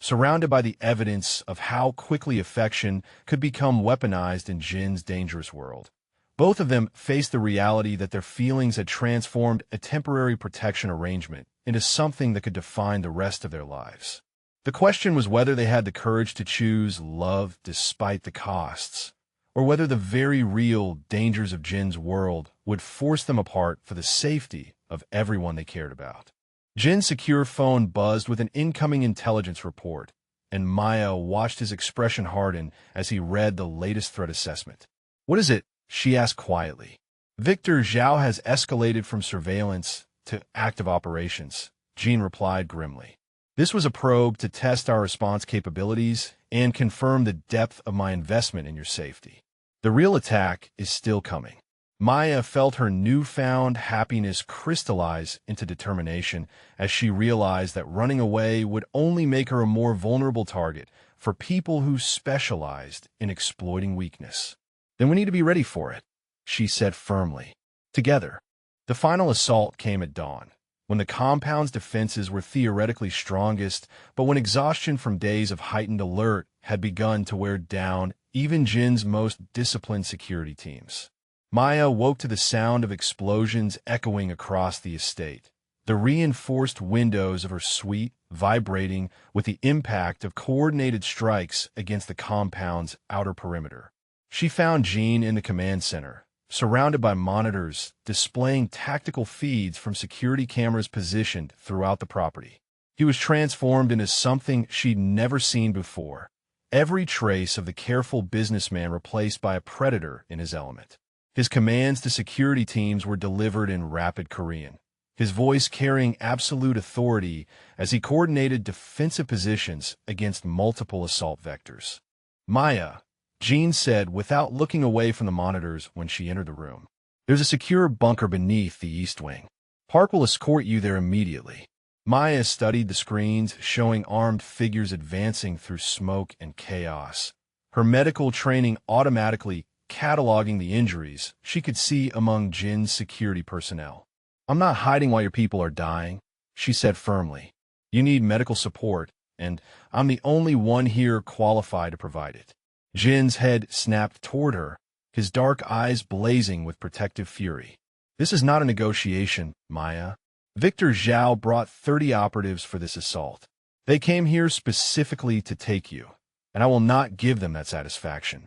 Speaker 1: surrounded by the evidence of how quickly affection could become weaponized in Jin's dangerous world, both of them faced the reality that their feelings had transformed a temporary protection arrangement into something that could define the rest of their lives. The question was whether they had the courage to choose love despite the costs, or whether the very real dangers of Jin's world would force them apart for the safety of everyone they cared about. Jin's secure phone buzzed with an incoming intelligence report, and Maya watched his expression harden as he read the latest threat assessment. "What is it?" she asked quietly. "Victor Zhao has escalated from surveillance to active operations," Jin replied grimly. "This was a probe to test our response capabilities and confirm the depth of my investment in your safety. The real attack is still coming." Maya felt her newfound happiness crystallize into determination as she realized that running away would only make her a more vulnerable target for people who specialized in exploiting weakness. "Then we need to be ready for it," she said firmly. Together. The final assault came at dawn, when the compound's defenses were theoretically strongest, but when exhaustion from days of heightened alert had begun to wear down even Jin's most disciplined security teams. Maya woke to the sound of explosions echoing across the estate, the reinforced windows of her suite vibrating with the impact of coordinated strikes against the compound's outer perimeter. She found Jean in the command center, surrounded by monitors displaying tactical feeds from security cameras positioned throughout the property. He was transformed into something she'd never seen before, every trace of the careful businessman replaced by a predator in his element. His commands to security teams were delivered in rapid Korean, his voice carrying absolute authority as he coordinated defensive positions against multiple assault vectors. "Maya," Jean said without looking away from the monitors when she entered the room. "There's a secure bunker beneath the east wing. Park will escort you there immediately." Maya studied the screens showing armed figures advancing through smoke and chaos, her medical training automatically cataloging the injuries she could see among Jin's security personnel. "I'm not hiding while your people are dying," she said firmly. "You need medical support, and I'm the only one here qualified to provide it." Jin's head snapped toward her, his dark eyes blazing with protective fury. "This is not a negotiation, Maya. Victor Zhao brought 30 operatives for this assault. They came here specifically to take you, and I will not give them that satisfaction."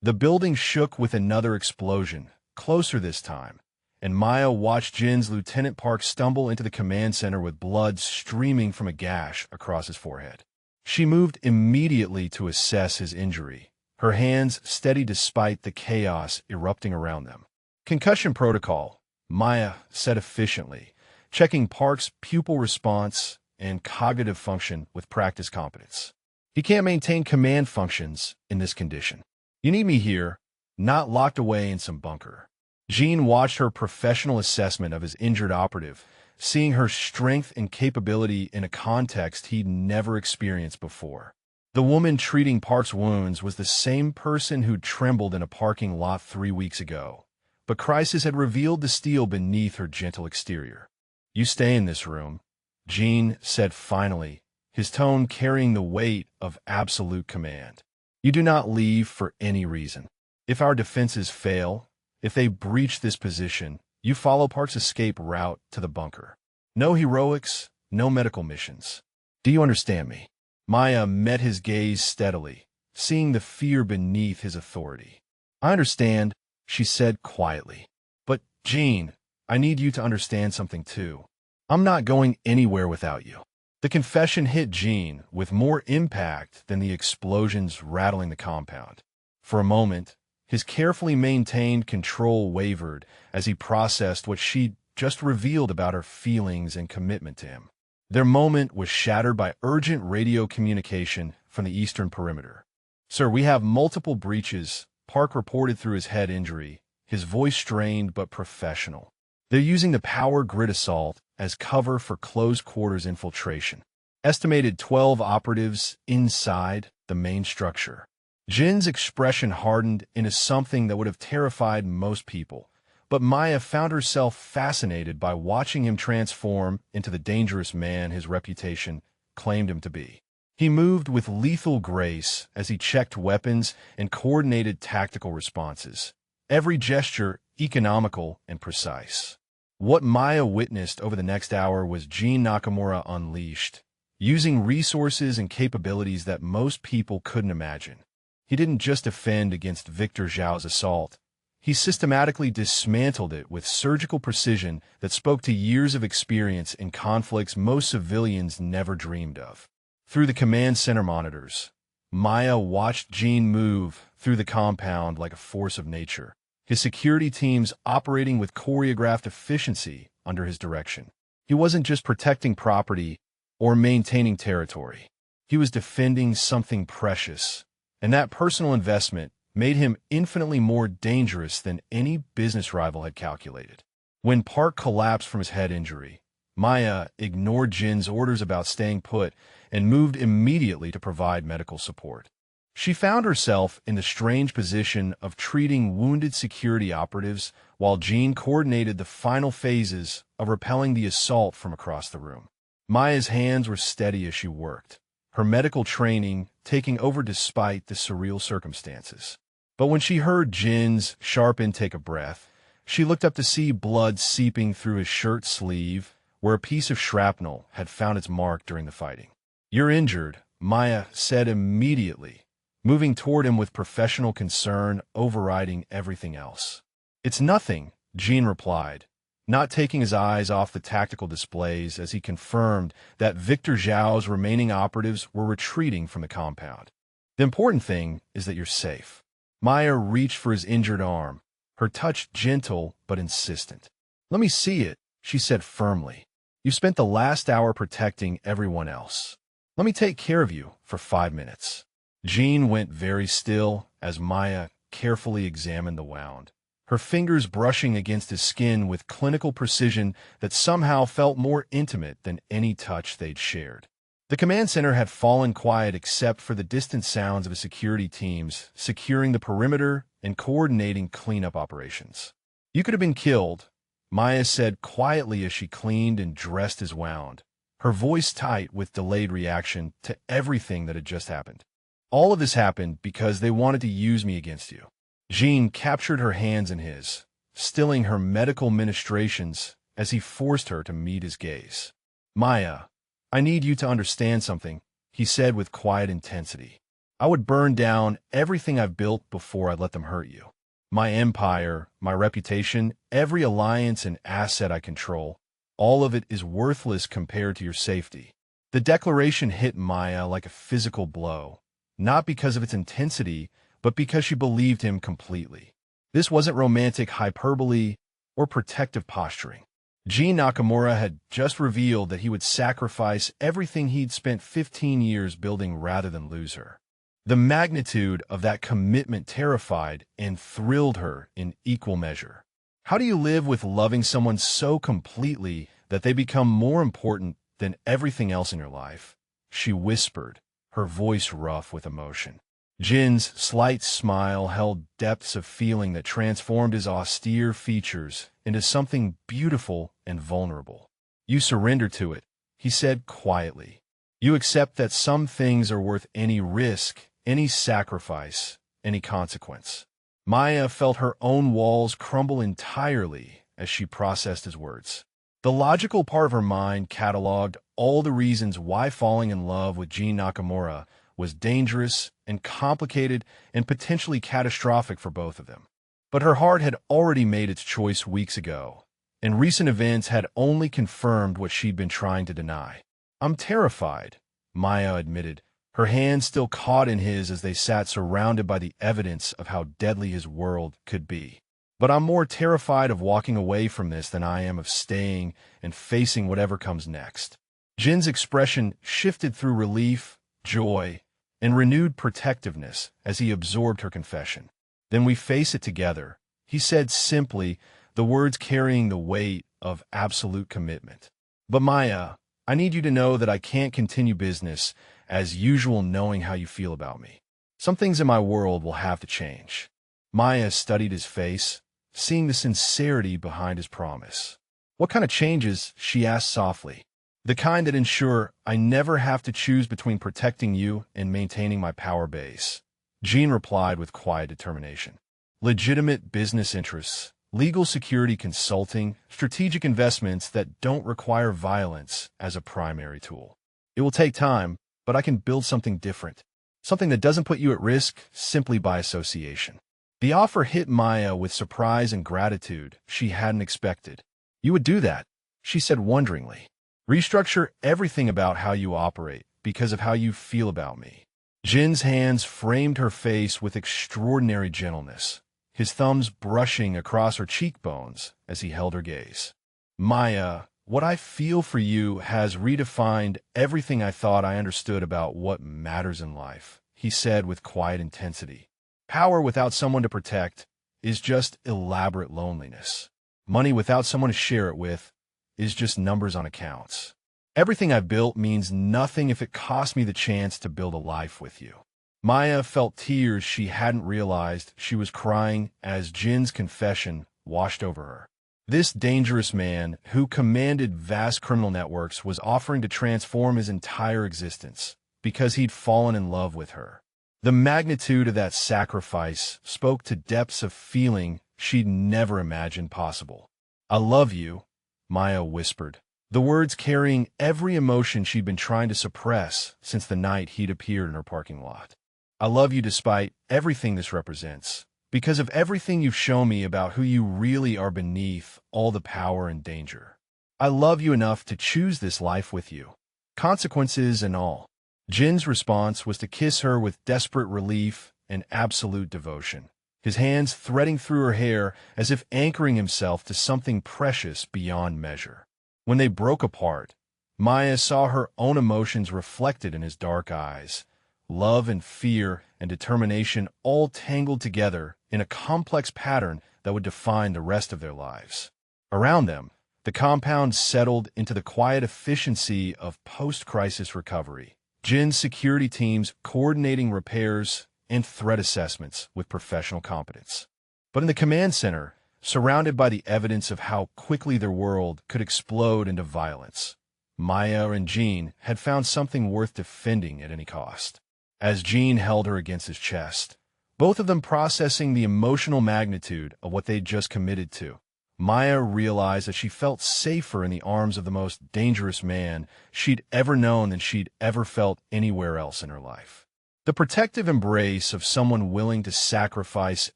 Speaker 1: The building shook with another explosion, closer this time, and Maya watched Jin's Lieutenant Park stumble into the command center with blood streaming from a gash across his forehead. She moved immediately to assess his injury, her hands steady despite the chaos erupting around them. "Concussion protocol," Maya said efficiently, checking Park's pupil response and cognitive function with practice competence. He can't maintain command functions in this condition. You need me here, not locked away in some bunker. Jean watched her professional assessment of his injured operative, seeing her strength and capability in a context he'd never experienced before. The woman treating Park's wounds was the same person who'd trembled in a parking lot 3 weeks ago, but crisis had revealed the steel beneath her gentle exterior. "You stay in this room," Jean said finally, his tone carrying the weight of absolute command. "You do not leave for any reason. If our defenses fail, if they breach this position, you follow Park's escape route to the bunker. No heroics, no medical missions. Do you understand me?" Maya met his gaze steadily, seeing the fear beneath his authority. "I understand," she said quietly. "But, Jean, I need you to understand something too. I'm not going anywhere without you." The confession hit Jean with more impact than the explosions rattling the compound. For a moment, his carefully maintained control wavered as he processed what she'd just revealed about her feelings and commitment to him. Their moment was shattered by urgent radio communication from the eastern perimeter. "Sir, we have multiple breaches," Park reported through his head injury, his voice strained but professional. "They're using the power grid assault as cover for close-quarters infiltration. Estimated 12 operatives inside the main structure." Jin's expression hardened into something that would have terrified most people, but Maya found herself fascinated by watching him transform into the dangerous man his reputation claimed him to be. He moved with lethal grace as he checked weapons and coordinated tactical responses, every gesture economical and precise. What Maya witnessed over the next hour was Jin Nakamura unleashed, using resources and capabilities that most people couldn't imagine. He didn't just defend against Victor Zhao's assault. He systematically dismantled it with surgical precision that spoke to years of experience in conflicts most civilians never dreamed of. Through the command center monitors, Maya watched Jean move through the compound like a force of nature, his security teams operating with choreographed efficiency under his direction. He wasn't just protecting property or maintaining territory. He was defending something precious, and that personal investment made him infinitely more dangerous than any business rival had calculated. When Park collapsed from his head injury, Maya ignored Jin's orders about staying put and moved immediately to provide medical support. She found herself in the strange position of treating wounded security operatives while Jin coordinated the final phases of repelling the assault from across the room. Maya's hands were steady as she worked, her medical training taking over despite the surreal circumstances. But when she heard Jin's sharp intake of breath, she looked up to see blood seeping through his shirt sleeve where a piece of shrapnel had found its mark during the fighting. "You're injured," Maya said immediately, moving toward him with professional concern overriding everything else. "It's nothing," Jin replied, not taking his eyes off the tactical displays as he confirmed that Victor Zhao's remaining operatives were retreating from the compound. "The important thing is that you're safe." Maya reached for his injured arm, her touch gentle but insistent. "Let me see it," she said firmly. "You've spent the last hour protecting everyone else. Let me take care of you for 5 minutes." Jean went very still as Maya carefully examined the wound, her fingers brushing against his skin with clinical precision that somehow felt more intimate than any touch they'd shared. The command center had fallen quiet except for the distant sounds of his security teams securing the perimeter and coordinating cleanup operations. "You could have been killed," Maya said quietly as she cleaned and dressed his wound, her voice tight with delayed reaction to everything that had just happened. "All of this happened because they wanted to use me against you." Jean captured her hands in his, stilling her medical ministrations as he forced her to meet his gaze. "Maya, I need you to understand something," he said with quiet intensity. "I would burn down everything I've built before I let them hurt you. My empire, my reputation, every alliance and asset I control, all of it is worthless compared to your safety." The declaration hit Maya like a physical blow, not because of its intensity, but because she believed him completely. This wasn't romantic hyperbole, or protective posturing. Gene Nakamura had just revealed that he would sacrifice everything he'd spent 15 years building rather than lose her. The magnitude of that commitment terrified and thrilled her in equal measure. How do you live with loving someone so completely that they become more important than everything else in your life? She whispered, her voice rough with emotion. Jin's slight smile held depths of feeling that transformed his austere features into something beautiful and vulnerable. You surrender to it, he said quietly. You accept that some things are worth any risk, any sacrifice, any consequence. Maya felt her own walls crumble entirely as she processed his words. The logical part of her mind cataloged all the reasons why falling in love with Gene Nakamura was dangerous and complicated and potentially catastrophic for both of them. But her heart had already made its choice weeks ago, and recent events had only confirmed what she'd been trying to deny. I'm terrified, Maya admitted, her hand still caught in his as they sat surrounded by the evidence of how deadly his world could be. But I'm more terrified of walking away from this than I am of staying and facing whatever comes next. Jin's expression shifted through relief, joy, and renewed protectiveness as he absorbed her confession. Then we face it together, he said simply, the words carrying the weight of absolute commitment. But Maya, I need you to know that I can't continue business as usual knowing how you feel about me. Some things in my world will have to change. Maya studied his face, seeing the sincerity behind his promise. What kind of changes? She asked softly. The kind that ensure I never have to choose between protecting you and maintaining my power base. Gene replied with quiet determination. Legitimate business interests, legal security consulting, strategic investments that don't require violence as a primary tool. It will take time, but I can build something different. Something that doesn't put you at risk simply by association. The offer hit Maya with surprise and gratitude she hadn't expected. You would do that, she said wonderingly. Restructure everything about how you operate because of how you feel about me. Jin's hands framed her face with extraordinary gentleness, his thumbs brushing across her cheekbones as he held her gaze. Maya, what I feel for you has redefined everything I thought I understood about what matters in life, he said with quiet intensity. Power without someone to protect is just elaborate loneliness. Money without someone to share it with is just numbers on accounts. Everything I've built means nothing if it costs me the chance to build a life with you. Maya felt tears she hadn't realized she was crying as Jin's confession washed over her. This dangerous man, who commanded vast criminal networks, was offering to transform his entire existence because he'd fallen in love with her. The magnitude of that sacrifice spoke to depths of feeling she'd never imagined possible. I love you, Maya whispered, the words carrying every emotion she'd been trying to suppress since the night he'd appeared in her parking lot. I love you despite everything this represents, because of everything you've shown me about who you really are beneath all the power and danger. I love you enough to choose this life with you, consequences and all. Jin's response was to kiss her with desperate relief and absolute devotion, his hands threading through her hair as if anchoring himself to something precious beyond measure. When they broke apart, Maya saw her own emotions reflected in his dark eyes, love and fear and determination all tangled together in a complex pattern that would define the rest of their lives. Around them, the compound settled into the quiet efficiency of post-crisis recovery, Jin's security teams coordinating repairs and threat assessments with professional competence. But in the command center, surrounded by the evidence of how quickly their world could explode into violence, Maya and Gene had found something worth defending at any cost. As Gene held her against his chest, both of them processing the emotional magnitude of what they'd just committed to, Maya realized that she felt safer in the arms of the most dangerous man she'd ever known than she'd ever felt anywhere else in her life. The protective embrace of someone willing to sacrifice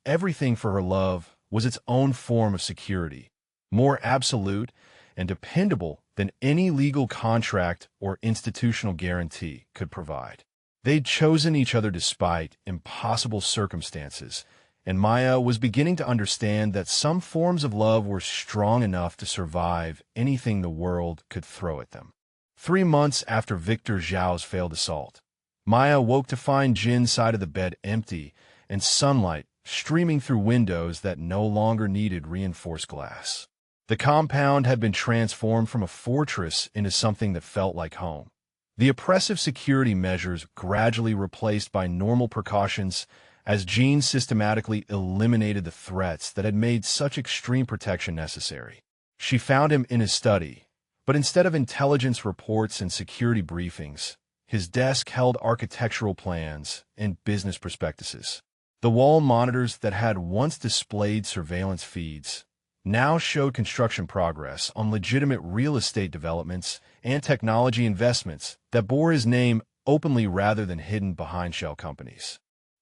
Speaker 1: everything for her love was its own form of security, more absolute and dependable than any legal contract or institutional guarantee could provide. They'd chosen each other despite impossible circumstances, and Maya was beginning to understand that some forms of love were strong enough to survive anything the world could throw at them. 3 months after Victor Zhao's failed assault, Maya woke to find Jin's side of the bed empty and sunlight streaming through windows that no longer needed reinforced glass. The compound had been transformed from a fortress into something that felt like home. The oppressive security measures gradually replaced by normal precautions as Jin systematically eliminated the threats that had made such extreme protection necessary. She found him in his study, but instead of intelligence reports and security briefings, his desk held architectural plans and business prospectuses. The wall monitors that had once displayed surveillance feeds now showed construction progress on legitimate real estate developments and technology investments that bore his name openly rather than hidden behind shell companies.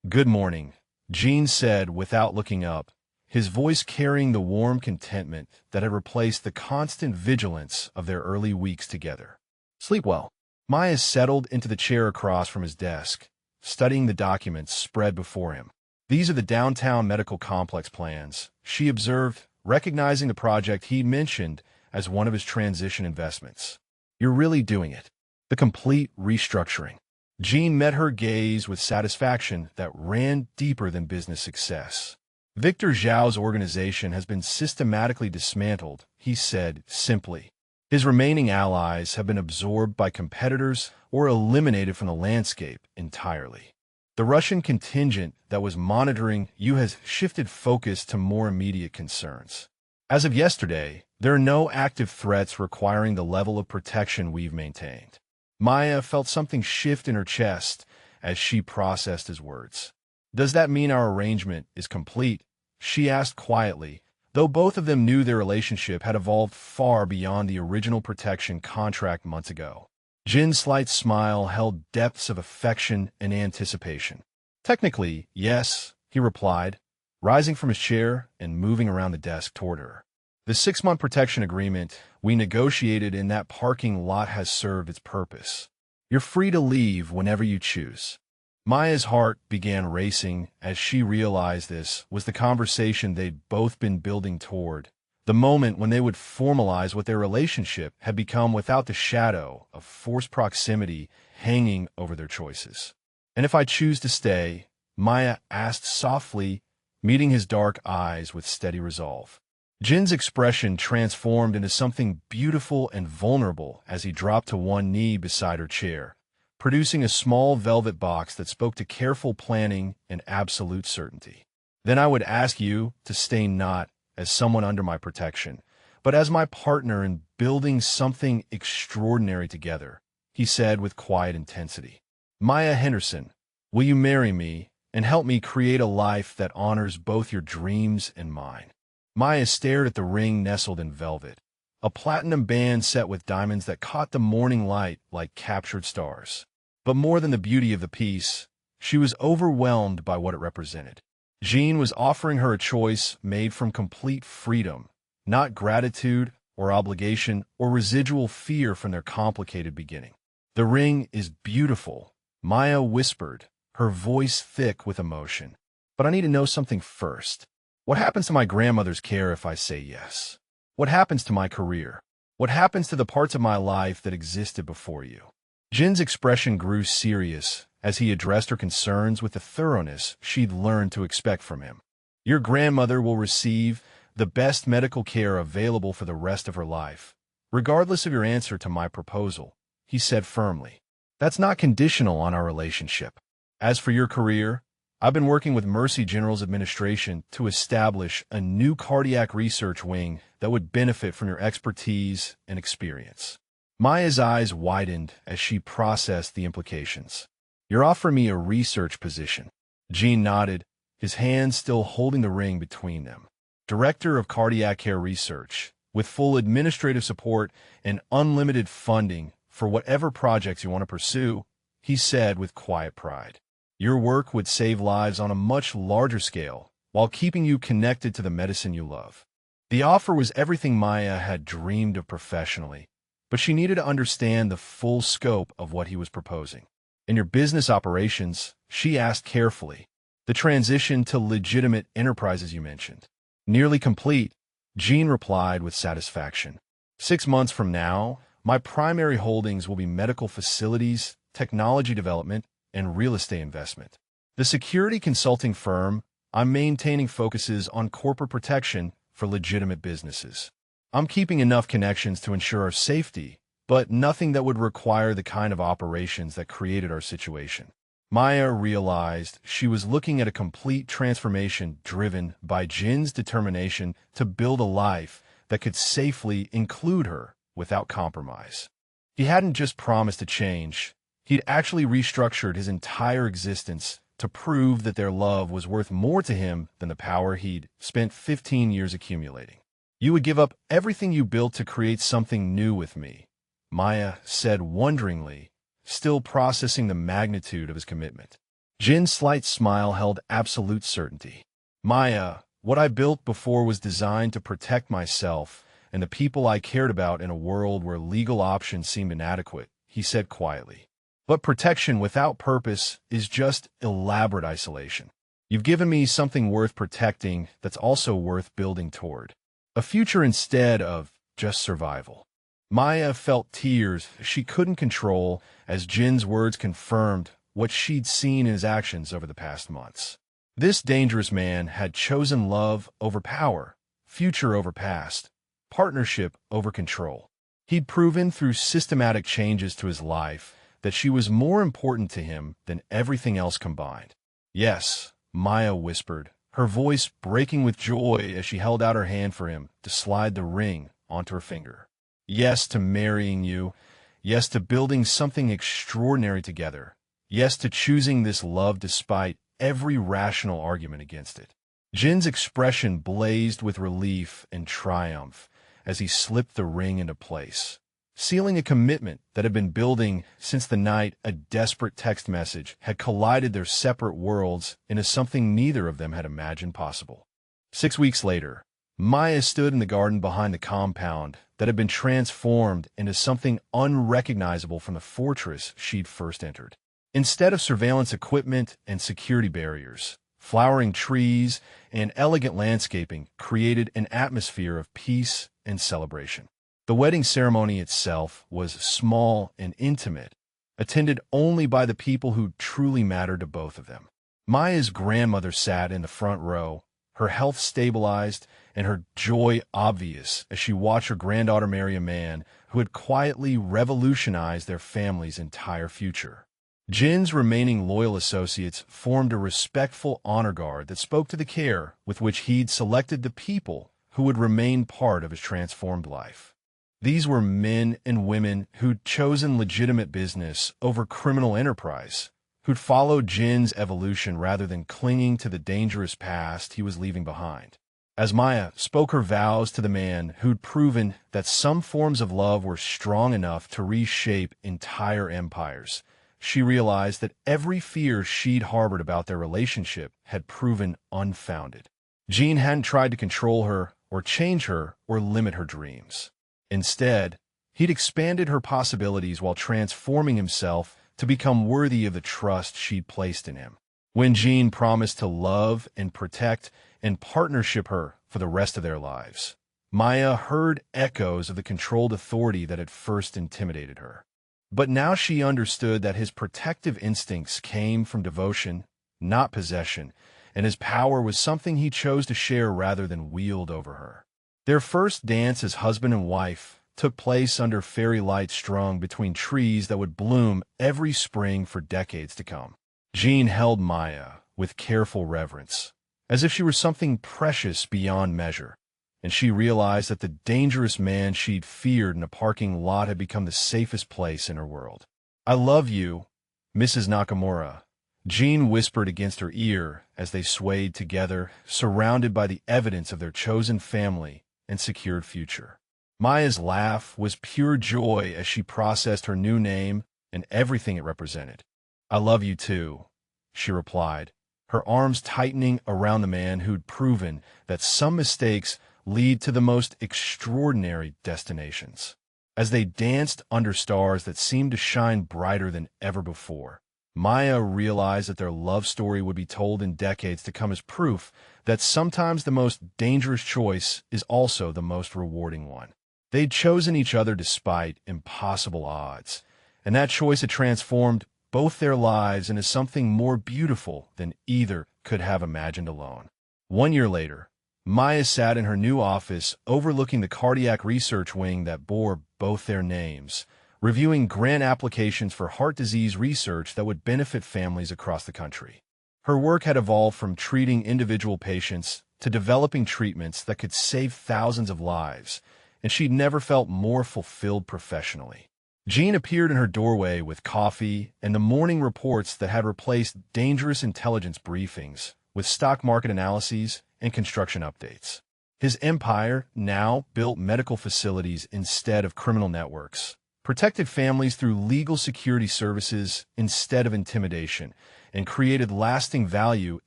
Speaker 1: "Good morning," Gene said without looking up, his voice carrying the warm contentment that had replaced the constant vigilance of their early weeks together. "Sleep well." Maya settled into the chair across from his desk, studying the documents spread before him. "These are the downtown medical complex plans," she observed, recognizing the project he mentioned as one of his transition investments. "You're really doing it." The complete restructuring. Jean met her gaze with satisfaction that ran deeper than business success. "Victor Zhao's organization has been systematically dismantled," he said simply. "His remaining allies have been absorbed by competitors or eliminated from the landscape entirely. The Russian contingent that was monitoring you has shifted focus to more immediate concerns. As of yesterday, there are no active threats requiring the level of protection we've maintained." Maya felt something shift in her chest as she processed his words. "Does that mean our arrangement is complete?" she asked quietly, though both of them knew their relationship had evolved far beyond the original protection contract months ago. Jin's slight smile held depths of affection and anticipation. "Technically, yes," he replied, rising from his chair and moving around the desk toward her. "The 6-month protection agreement we negotiated in that parking lot has served its purpose. You're free to leave whenever you choose." Maya's heart began racing as she realized this was the conversation they'd both been building toward, the moment when they would formalize what their relationship had become without the shadow of forced proximity hanging over their choices. "And if I choose to stay?" Maya asked softly, meeting his dark eyes with steady resolve. Jin's expression transformed into something beautiful and vulnerable as he dropped to one knee beside her chair, producing a small velvet box that spoke to careful planning and absolute certainty. "Then I would ask you to stay not as someone under my protection, but as my partner in building something extraordinary together," he said with quiet intensity. "Maya Henderson, will you marry me and help me create a life that honors both your dreams and mine?" Maya stared at the ring nestled in velvet, a platinum band set with diamonds that caught the morning light like captured stars. But more than the beauty of the piece, she was overwhelmed by what it represented. Jean was offering her a choice made from complete freedom, not gratitude or obligation or residual fear from their complicated beginning. "The ring is beautiful," Maya whispered, her voice thick with emotion. "But I need to know something first. What happens to my grandmother's care if I say yes? What happens to my career? What happens to the parts of my life that existed before you?" Jin's expression grew serious as he addressed her concerns with the thoroughness she'd learned to expect from him. "Your grandmother will receive the best medical care available for the rest of her life, regardless of your answer to my proposal," he said firmly. "That's not conditional on our relationship. As for your career, I've been working with Mercy General's administration to establish a new cardiac research wing that would benefit from your expertise and experience." Maya's eyes widened as she processed the implications. "You're offering me a research position?" Gene nodded, his hands still holding the ring between them. "Director of Cardiac Care Research, with full administrative support and unlimited funding for whatever projects you want to pursue," he said with quiet pride. "Your work would save lives on a much larger scale while keeping you connected to the medicine you love." The offer was everything Maya had dreamed of professionally, but she needed to understand the full scope of what he was proposing. "In your business operations?" she asked carefully. The transition to legitimate enterprises you mentioned. Nearly complete, Jean replied with satisfaction. 6 months from now, my primary holdings will be medical facilities, technology development, and real estate investment. The security consulting firm I'm maintaining focuses on corporate protection for legitimate businesses. I'm keeping enough connections to ensure our safety, but nothing that would require the kind of operations that created our situation. Maya realized she was looking at a complete transformation driven by Jin's determination to build a life that could safely include her without compromise. He hadn't just promised to change, he'd actually restructured his entire existence to prove that their love was worth more to him than the power he'd spent 15 years accumulating. You would give up everything you built to create something new with me, Maya said wonderingly, still processing the magnitude of his commitment. Jin's slight smile held absolute certainty. Maya, what I built before was designed to protect myself and the people I cared about in a world where legal options seemed inadequate, he said quietly. But protection without purpose is just elaborate isolation. You've given me something worth protecting that's also worth building toward. A future instead of just survival. Maya felt tears she couldn't control as Jin's words confirmed what she'd seen in his actions over the past months. This dangerous man had chosen love over power, future over past, partnership over control. He'd proven through systematic changes to his life that she was more important to him than everything else combined. Yes, Maya whispered, her voice breaking with joy as she held out her hand for him to slide the ring onto her finger. Yes to marrying you. Yes to building something extraordinary together. Yes to choosing this love despite every rational argument against it. Jin's expression blazed with relief and triumph as he slipped the ring into place, sealing a commitment that had been building since the night a desperate text message had collided their separate worlds into something neither of them had imagined possible. 6 weeks later, Maya stood in the garden behind the compound that had been transformed into something unrecognizable from the fortress she'd first entered. Instead of surveillance equipment and security barriers, flowering trees and elegant landscaping created an atmosphere of peace and celebration. The wedding ceremony itself was small and intimate, attended only by the people who truly mattered to both of them. Maya's grandmother sat in the front row, her health stabilized and her joy obvious as she watched her granddaughter marry a man who had quietly revolutionized their family's entire future. Jin's remaining loyal associates formed a respectful honor guard that spoke to the care with which he'd selected the people who would remain part of his transformed life. These were men and women who'd chosen legitimate business over criminal enterprise, who'd followed Jin's evolution rather than clinging to the dangerous past he was leaving behind. As Maya spoke her vows to the man who'd proven that some forms of love were strong enough to reshape entire empires, she realized that every fear she'd harbored about their relationship had proven unfounded. Jin hadn't tried to control her or change her or limit her dreams. Instead, he'd expanded her possibilities while transforming himself to become worthy of the trust she'd placed in him. When Jin promised to love and protect and partnership her for the rest of their lives, Maya heard echoes of the controlled authority that had first intimidated her. But now she understood that his protective instincts came from devotion, not possession, and his power was something he chose to share rather than wield over her. Their first dance as husband and wife took place under fairy lights strung between trees that would bloom every spring for decades to come. Jin held Maya with careful reverence, as if she were something precious beyond measure, and she realized that the dangerous man she'd feared in a parking lot had become the safest place in her world. "I love you, Mrs. Nakamura," Jin whispered against her ear as they swayed together, surrounded by the evidence of their chosen family and secured future. Maya's laugh was pure joy as she processed her new name and everything it represented. "I love you too," she replied, her arms tightening around the man who'd proven that some mistakes lead to the most extraordinary destinations. As they danced under stars that seemed to shine brighter than ever before, Maya realized that their love story would be told in decades to come as proof that sometimes the most dangerous choice is also the most rewarding one. They'd chosen each other despite impossible odds, and that choice had transformed both their lives into something more beautiful than either could have imagined alone. 1 year later, Maya sat in her new office overlooking the cardiac research wing that bore both their names, reviewing grant applications for heart disease research that would benefit families across the country. Her work had evolved from treating individual patients to developing treatments that could save thousands of lives, and she'd never felt more fulfilled professionally. Jean appeared in her doorway with coffee and the morning reports that had replaced dangerous intelligence briefings with stock market analyses and construction updates. His empire now built medical facilities instead of criminal networks, protected families through legal security services instead of intimidation, and created lasting value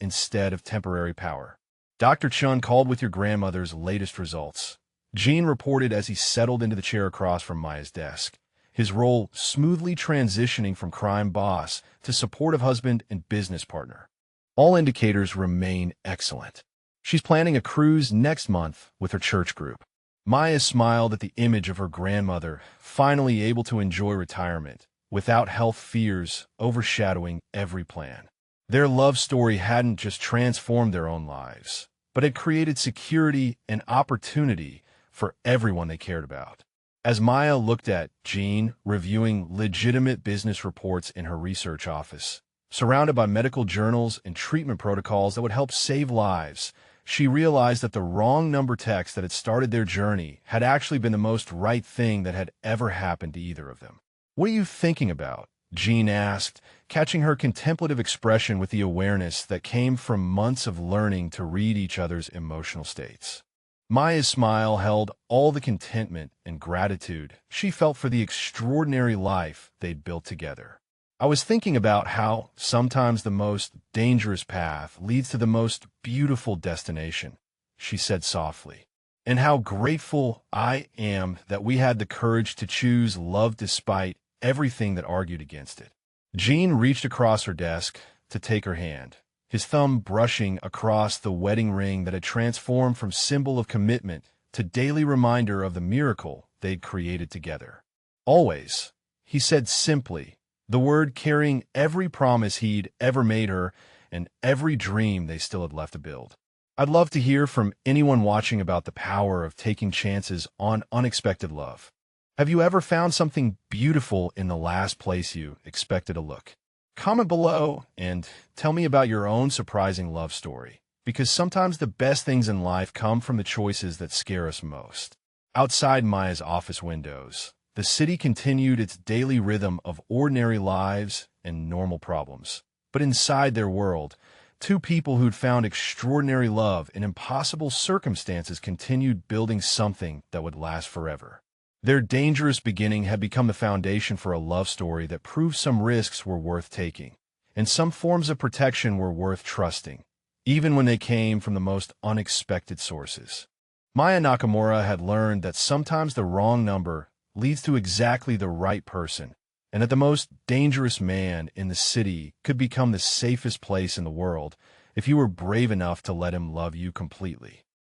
Speaker 1: instead of temporary power. Dr. Chun called with your grandmother's latest results. Jean reported as he settled into the chair across from Maya's desk, his role smoothly transitioning from crime boss to supportive husband and business partner. All indicators remain excellent. She's planning a cruise next month with her church group. Maya smiled at the image of her grandmother, finally able to enjoy retirement, without health fears overshadowing every plan. Their love story hadn't just transformed their own lives, but had created security and opportunity for everyone they cared about. As Maya looked at Jean reviewing legitimate business reports in her research office, surrounded by medical journals and treatment protocols that would help save lives, she realized that the wrong number text that had started their journey had actually been the most right thing that had ever happened to either of them. "What are you thinking about?" Jean asked, catching her contemplative expression with the awareness that came from months of learning to read each other's emotional states. Maya's smile held all the contentment and gratitude she felt for the extraordinary life they'd built together. "I was thinking about how sometimes the most dangerous path leads to the most beautiful destination," she said softly, "and how grateful I am that we had the courage to choose love despite everything that argued against it." Jean reached across her desk to take her hand, his thumb brushing across the wedding ring that had transformed from symbol of commitment to daily reminder of the miracle they'd created together. "Always," he said simply, the word carrying every promise he'd ever made her and every dream they still had left to build. "I'd love to hear from anyone watching about the power of taking chances on unexpected love. Have you ever found something beautiful in the last place you expected to look? Comment below and tell me about your own surprising love story, because sometimes the best things in life come from the choices that scare us most." Outside Maya's office windows, the city continued its daily rhythm of ordinary lives and normal problems. But inside their world, two people who'd found extraordinary love in impossible circumstances continued building something that would last forever. Their dangerous beginning had become the foundation for a love story that proved some risks were worth taking, and some forms of protection were worth trusting, even when they came from the most unexpected sources. Maya Nakamura had learned that sometimes the wrong number leads to exactly the right person, and that the most dangerous man in the city could become the safest place in the world if you were brave enough to let him love you completely.